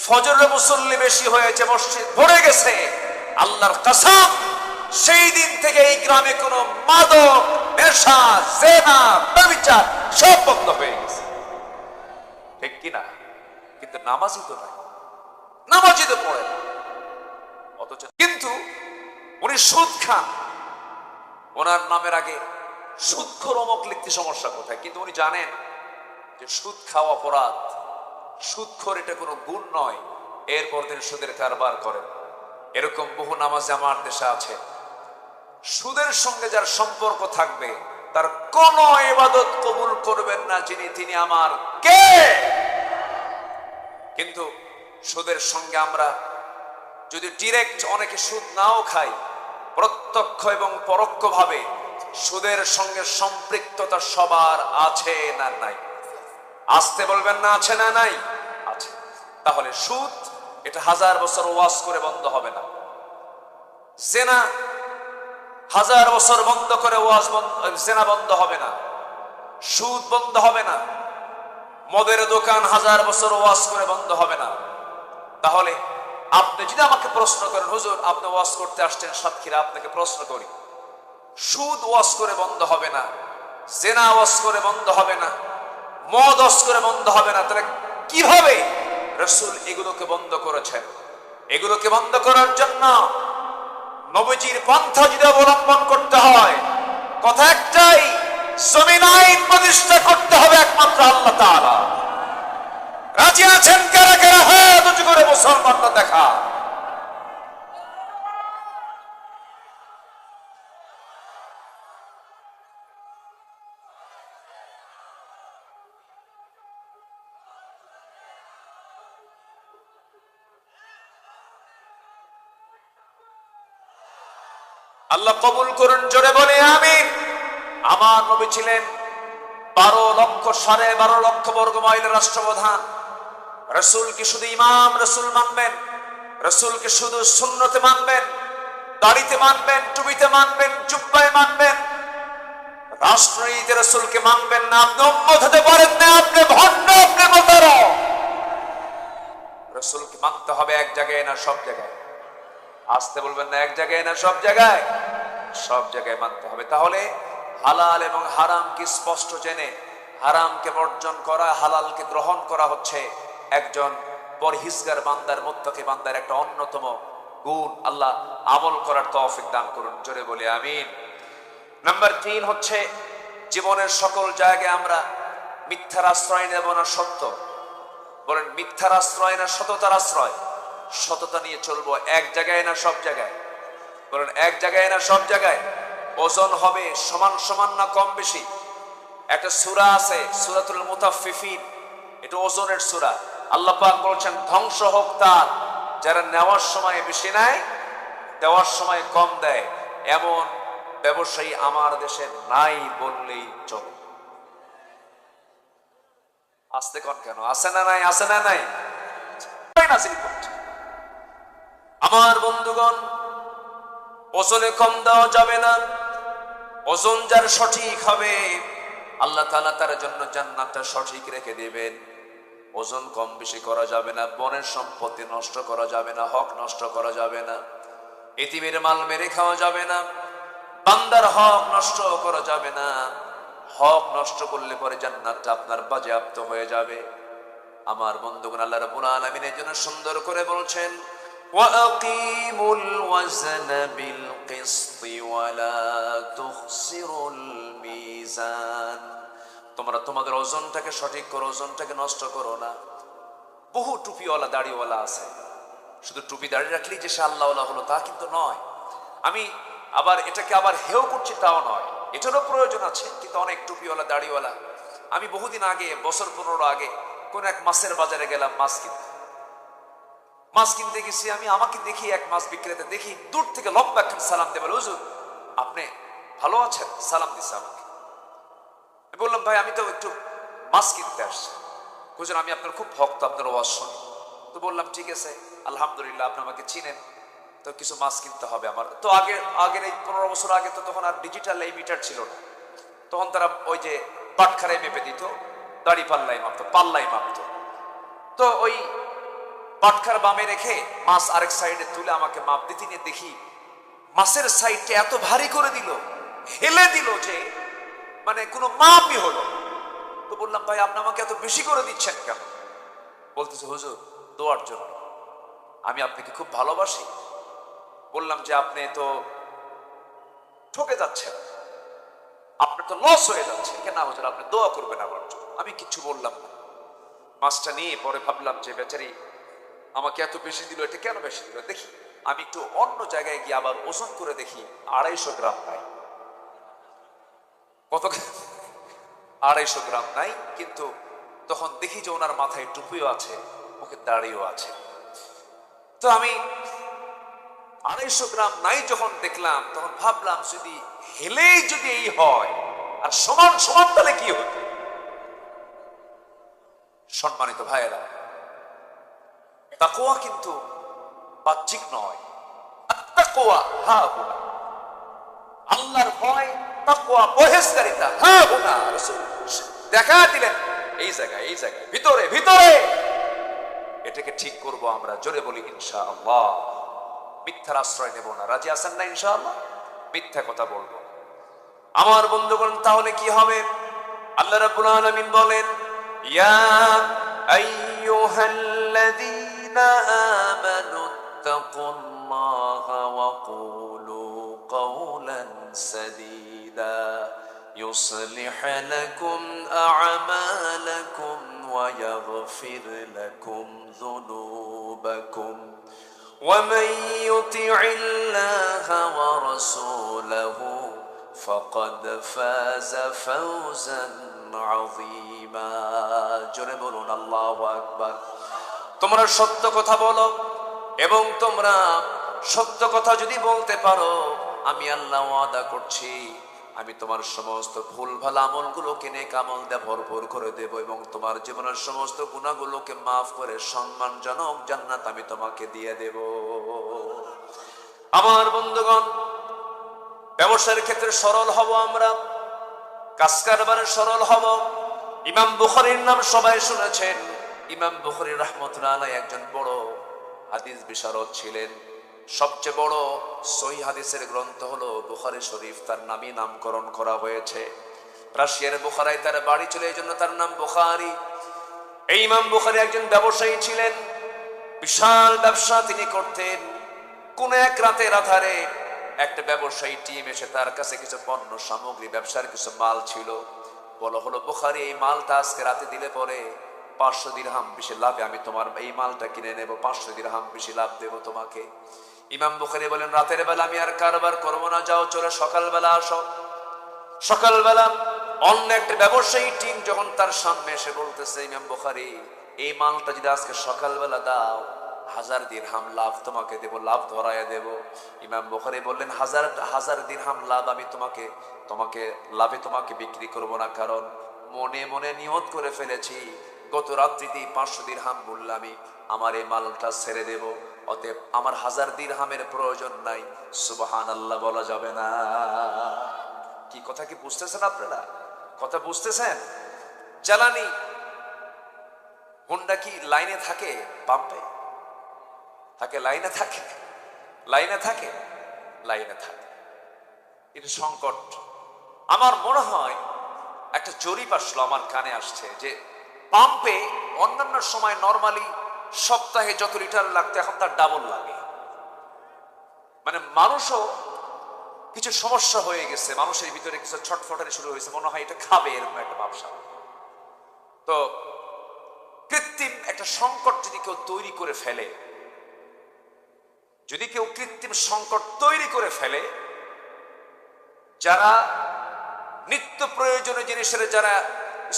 S1: ফজরের মুসল্লি বেশি হয়েছে, মসজিদ ভরে গেছে, আল্লাহর কসম সেই দিন থেকে এই গ্রামে কোনো মাদক, নেশা, জেনা, ব্যভিচার সব বন্ধ হয়ে গেছে। ঠিক কিনা? কিন্তু নামাজই তো নাই, নামাজই তো পড়ে না। অথচ কিন্তু উনি সুদ খান, ওনার নামের আগে সুদখোর অমক লিখতে সমস্যা কোথায়? কিন্তু উনি জানেন যে সুদ খাওয়া অপরাধ, সুদখোর এটা কোনো গুণ নয়, এরপর তিনি সুদের কারবার করেন। এরকম বহু নামাজি আমার দেশে আছে, সুদের সঙ্গে যার সম্পর্ক থাকবে তার কোন ইবাদত কবুল করবেন না তিনি আমার কে। কিন্তু সুদের সঙ্গে আমরা যদি ডিরেক্ট, অনেকে সুদ নাও খাই, প্রত্যক্ষ এবং পরোক্ষভাবে সুদের সঙ্গে সম্পৃক্ততা সবার আছে না নাই? আসতে বলবেন না, আছে না নাই? আছে। তাহলে সুদ, এটা 1000 বছর ওয়াজ করে বন্ধ হবে না। জেনা 1000 বছর বন্ধ করে জেনা বন্ধ হবে না, সুদ বন্ধ হবে না। মদের দোকান 1000 বছর ওয়াজ করে বন্ধ হবে না। তাহলে আপনি যদি আমাকে প্রশ্ন করেন, হুজুর আপনি ওয়াজ করতে আসছেন সাতক্ষীরা, আপনাকে প্রশ্ন করি, সুদ ওয়াজ করে বন্ধ হবে না, জেনা ওয়াজ করে বন্ধ হবে না, মদ ওয়াজ করে বন্ধ হবে না, তাহলে কিভাবে রাসূল এগুলোকে বন্ধ করেছেন? এগুলোকে বন্ধ করার জন্য নবীজির পন্থা যদি অবলম্বন করতে হয়, কথা একটাই, জমিন আইন প্রতিষ্ঠা করতে হবে একমাত্র আল্লাহ তাআলা। রাজি আছেন কারা কারা? হাত উঁচু করে মুসলমানরা দেখা। আল্লাহ কবুল করুন, জোরে বলে আমিন। আমার নবী ছিলেন 12,12,5 বর্গ মাইলের রাষ্ট্রপ্রধান। রাসূলকে শুধু ইমাম রাসূল মানবেন, রাসূলকে শুধু সুন্নতে মানবেন, দাড়িতে মানবেন, টুপিতে মানবেন, জুব্বায় মানবেন, রাষ্ট্রনীতিতে রাসূলকে মানবেন না, আপনি উম্মত হতে পারেন না, আপনি ভণ্ড, আপনি প্রতারক। রাসূলকে মানতে হবে এক জায়গায় না সব জায়গায়। আসতে বলবেন না, এক জায়গায় না সব জায়গায়, সব জায়গায় মানতে হবে। তাহলে হালাল এবং হারামকে স্পষ্ট জেনে হারামকে বর্জন করা, হালালকে গ্রহণ করা হচ্ছে একজন পরহেজগার বান্দার, মুত্তাকি বান্দার একটা অন্যতম গুণ। আল্লাহ আমল করার তৌফিক দান করুন, জোরে বলি আমিন। নাম্বার 3 হচ্ছে জীবনের সকল জায়গায় আমরা মিথ্যার আশ্রয় নেব না সত্য। বলেন মিথ্যার আশ্রয় না সততার আশ্রয়? সততা নিয়ে চলবো, এক জায়গায় না সব জায়গায়? বলেন এক জায়গায় না সব জায়গায়? ওজন হবে সমান সমান না কম বেশি? একটা সূরা আছে সূরাতুল মুতাফফিফিন, এটা ওজনের সূরা। আল্লাহ পাক বলেছেন ধ্বংস হোক তার যারা নেওয়ার সময় বেশি নেয়, দেওয়ার সময় কম দেয়। এমন ব্যবসায়ী আমার দেশে নাই বললেই চলে। আসতে কোন কেন? আছে না নাই? আছে না নাই? আমার বন্ধুগণ, ওজনে কম দেওয়া যাবে না। ওজন যার সঠিক হবে আল্লাহ তাআলা তার জন্য জান্নাতটা সঠিক রেখে দিবেন। ওজন কম বেশি করা যাবে না, বনের সম্পত্তি নষ্ট করা যাবে না, হক নষ্ট করা যাবে না, এতিমের মাল মেরে খাওয়া যাবে না, বান্দার হক নষ্ট করা যাবে না। হক নষ্ট করলে পরে জান্নাতটা আপনার বাজেয়াপ্ত হয়ে যাবে। আমার বন্ধুগণ, আল্লাহ রাব্বুল আলামিন এর জন্য সুন্দর করে বলছেন وَأَقِيمُوا الْوَزْنَ بِالْقِسْطِ وَلَا تُخْسِرُوا الْمِيزَانَ। তোমরা তোমাদের ওজনটাকে সঠিক করো, ওজনটাকে নষ্ট করো না। বহু টুপিওয়ালা দাড়িওয়ালা আছে, শুধু টুপি দাড়ি রাখলেই যে সে আল্লাহওয়ালা হলো তা কিন্তু নয়। আমি আবার এটাকে আবার হেও করছি তাও নয়, এটারও প্রয়োজন আছে, কিন্তু অনেক টুপিওয়ালা দাড়িওয়ালা। আমি বহুদিন আগে, বছর 15 আগে কোন এক মাছের বাজারে গেলাম মাছ কিনতে গেছি। আমি আমাকে দেখি এক মাছ বিক্রেতা, দেখি দূর থেকে লম্বা একখান সালাম দেবে, হুজুর আপনি ভালো আছেন? সালাম দিচ্ছে আমাকে। আমি বললাম ভাই আমি তো একটু মাছ কিনতে আসছি। হুজুর আমি আপনার খুব ভক্ত, আপনার ওয়াজ শুনি। তো বললাম ঠিক আছে, আলহামদুলিল্লাহ আপনি আমাকে চিনেন, তো কিছু মাছ কিনতে হবে আমার। তো আগের এই 15 বছর আগে তো তখন আর ডিজিটাল এই মিটার ছিল না, তখন তারা ওই যে পাটখারায় মেপে দিত, দাড়ি পাল্লাই মাপতো, পাল্লাই মাপতো। তো ওই পাটখার বামে রেখে মাছ আরেক সাইডে তুলে আমাকে মাপ দিতে নিয়ে দেখি মাছের সাইডটা এত ভারী করে দিল, হেলে দিল যে মানে কোনো মাপই হলো। তো বললাম ভাই আপনি আমাকে এত বেশি করে দিচ্ছেন কেন? বলতেছে হুজুর দোয়ার জন্য, আমি আপনাকে খুব ভালোবাসি। বললাম যে আপনি তো ঠকে যাচ্ছেন, আপনার তো লস হয়ে যাচ্ছে। কেন হুজুর আপনি দোয়া করবেন আমার জন্য। আমি কিছু বললাম না। মাছটা নিয়ে পরে ভাবলাম যে বেচারি আমাকে এত বেশি দিল, এটা কেন বেশি দিল, দেখি আমি একটু অন্য জায়গায় গিয়ে আবার ওজন করে দেখি 250 গ্রাম নাই। কত? 250 গ্রাম নাই। কিন্তু তখন দেখি যে ওনার মাথায় টুপিও আছে, মুখে দাড়িও আছে। তো আমি 250 গ্রাম নাই যখন দেখলাম, তখন ভাবলাম যদি হেলেই যদি এই হয় আর সমান সমান তাহলে কি হতো? সম্মানিত ভাইয়েরা, তাকওয়া কিন্তু বাহ্যিক নয়। তাকওয়া হাহুনা, আল্লাহর ভয়, তাকওয়া পরহেজগারিতা হাহুনা। রাসূল দেখা দিলেন এই জায়গায়, এই জায়গায়, ভিতরে ভিতরে। এটাকে ঠিক করব আমরা, জোরে বলি ইনশাআল্লাহ। মিথ্যার আশ্রয় নেব না, রাজি আছেন না ইনশাআল্লাহ? মিথ্যা কথা বলবো। আমার বন্ধুগণ তাহলে কি হবে? আল্লাহ রাব্বুল আলামিন বলেন ইয়া আইয়ুহাল্লাযীনা আমানু তাকুল্লাহা ওয়া কুলু কাওলান সাদীদা يصلح لكم أعمالكم ويغفر لكم ذنوبكم ومن يطع الله ورسوله فقد فاز فوزا عظيما জোরে বলুন আল্লাহু আকবার। তোমরা সত্য কথা বলো এবং তোমরা সত্য কথা যদি বলতে পারো আমি আল্লাহ ওয়াদা করছি আমি তোমার সমস্ত ভুল ভালো আমলগুলোকে নেক আমল দিয়ে ভরপুর করে দেব এবং তোমার জীবনের সমস্ত গুনাহগুলোকে মাফ করে সম্মানজনক জান্নাত আমি তোমাকে দিয়ে দেব। আমার বন্ধুগণ, ব্যবসার ক্ষেত্রে সরল হব আমরা, কাজ কারবারে সরল হব। ইমাম বুখারীর নাম সবাই শুনেছেন। ইমাম বুখারী রাহমাতুল্লাহ আলাইহি একজন বড় হাদিস বিশারদ ছিলেন। সবচেয়ে বড় সহিহ হাদিসের গ্রন্থ হলো বুখারী শরীফ, তার নামই নামকরণ করা হয়েছে। রাশিয়ার বুখারায় তার বাড়ি ছিল, এই জন্য তার নাম বুখারী। এই ইমাম বুখারী একজন ব্যবসায়ী ছিলেন, বিশাল ব্যবসা তিনি করতেন। কোন এক রাতের আধারে একটা ব্যবসায়ী টিম এসে তার কাছে কিছু পণ্য সামগ্রী, ব্যবসার কিছু মাল ছিল। বলা হলো, বুখারী এই মালটা আজকে রাতে দিলে পরে 500 দিরহাম বেশি লাভে আমি তোমার এই মালটা কিনে নেব, 500 দিরহাম বেশি লাভ দেব তোমাকে। ইমাম বুখারী বলেন, রাতের বেলা আমি আর কারবার করবো না, যাও চলে সকালবেলা আসো। সকালবেলা অন্য একটা ব্যবসায়ী টিম যখন তার সামনে এসে বলতেছে, ইমাম বুখারী এই মালটা যদি আজকে সকালবেলা দাও 1000 দিরহাম লাভ তোমাকে দেব, লাভ ধরায়া দেব। ইমাম বুখারী বললেন, হাজার দিরহাম লাভ আমি তোমাকে লাভে তোমাকে বিক্রি করব না, কারণ মনে মনে নিয়ত করে ফেলেছি গত রাত্রিতেই 500 দিরহাম মূল্য আমি আমার এই মালটা ছেড়ে দেব, অতএব আমার 1000 দিরহামের প্রয়োজন নাই। সুবহানাল্লাহ বলা যাবে না? কি কথা কি বুঝতেছেন আপনারা? কথা বুঝতেছেন? জ্বালানি হোন্ডা কি লাইনে থাকে? পাম্পে থাকে? লাইনে থাকে? লাইনে থাকে? লাইনে থাকে। এটা সংকট। আমার মনে হয় একটা জরিপ আসলো, আমার কানে আসছে যে পাম্পে অন্যান্য সময় নরমালি সপ্তাহে যত লিটার লাগতো এখন তার ডাবল লাগে। মানে মানুষও কিছু সমস্যা হয়ে গেছে, মানুষের ভিতরে কিছু ছটফটানি শুরু হয়েছে, মনে হয় এটা খাবে, এরকম একটা ব্যবসা। তো কৃত্রিম একটা সংকট যদি কেউ তৈরি করে ফেলে, যদি কেউ কৃত্রিম সংকট তৈরি করে ফেলে, যারা নিত্য প্রয়োজনীয় জিনিসের যারা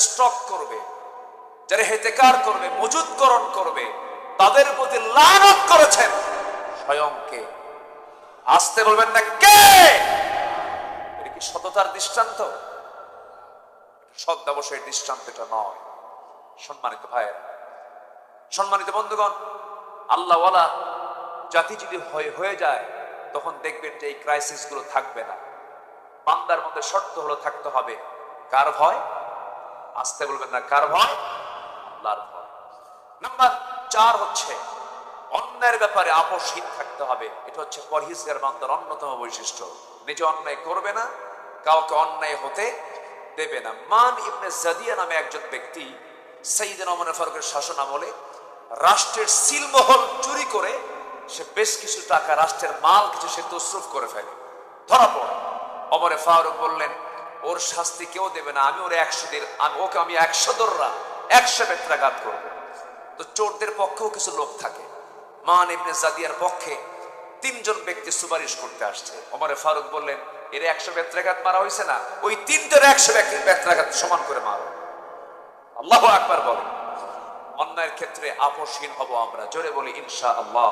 S1: স্টক করবে, যারা হেতেকার করবে, মজুদকরণ করবে, তাদের প্রতি লানত করেছেন স্বয়ং কে? আসতে বলবেন না কে? এটা কি সততার দৃষ্টান্ত? সৎ ব্যবসায়ের দৃষ্টান্ত এটা নয়। সম্মানিত ভাইয়েরা, সম্মানিত বন্ধুগণ, আল্লাহওয়ালা জাতি যদি হয়ে যায় তখন দেখবেন যে এই ক্রাইসিস গুলো থাকবে না। বান্দার মধ্যে শর্ত হলো থাকতে হবে কার ভয়? আসতে বলবেন না কার ভয়? আল্লাহর ভয়। নাম্বার 4 হচ্ছে অন্যের ব্যাপারে আপোষহীন থাকতে হবে। এটা হচ্ছে পরহেজগার বান্দার অন্যতম বৈশিষ্ট্য। নিজে অন্যায় করবে না, কাউকে অন্যায় হতে দেবে না। মান ইবনে জাদিয়া নামে একজন ব্যক্তি সাইয়েদনা ওমর ফারুকের শাসন আমলে রাষ্ট্রের সিলমোহর চুরি করে সে বেশ কিছু টাকা, রাষ্ট্রের মাল কিছু সে তসরুফ করে ফেলে, ধরা পড়ে। ওমর ফারুক বললেন, ওর শাস্তি কেউ দেবে না, আমি ওর 100 দররা 100 বেত্রাঘাত করব। তো চোরদের পক্ষেও কিছু লোক থাকে। মান ইবনে জাদিয়ার পক্ষে 3 জন ব্যক্তি সুপারিশ করতে আসছে। ওমর ফারুক বললেন, এর 100 বেত্রাঘাত মারা হয়েছে না, ওই 3 জন 100 ব্যক্তির বেত্রাঘাত সমান করে মারো। আল্লাহু আকবার বলে। অন্যায়ের ক্ষেত্রে আপোষহীন হব আমরা, জোরে বলি ইনশাআল্লাহ।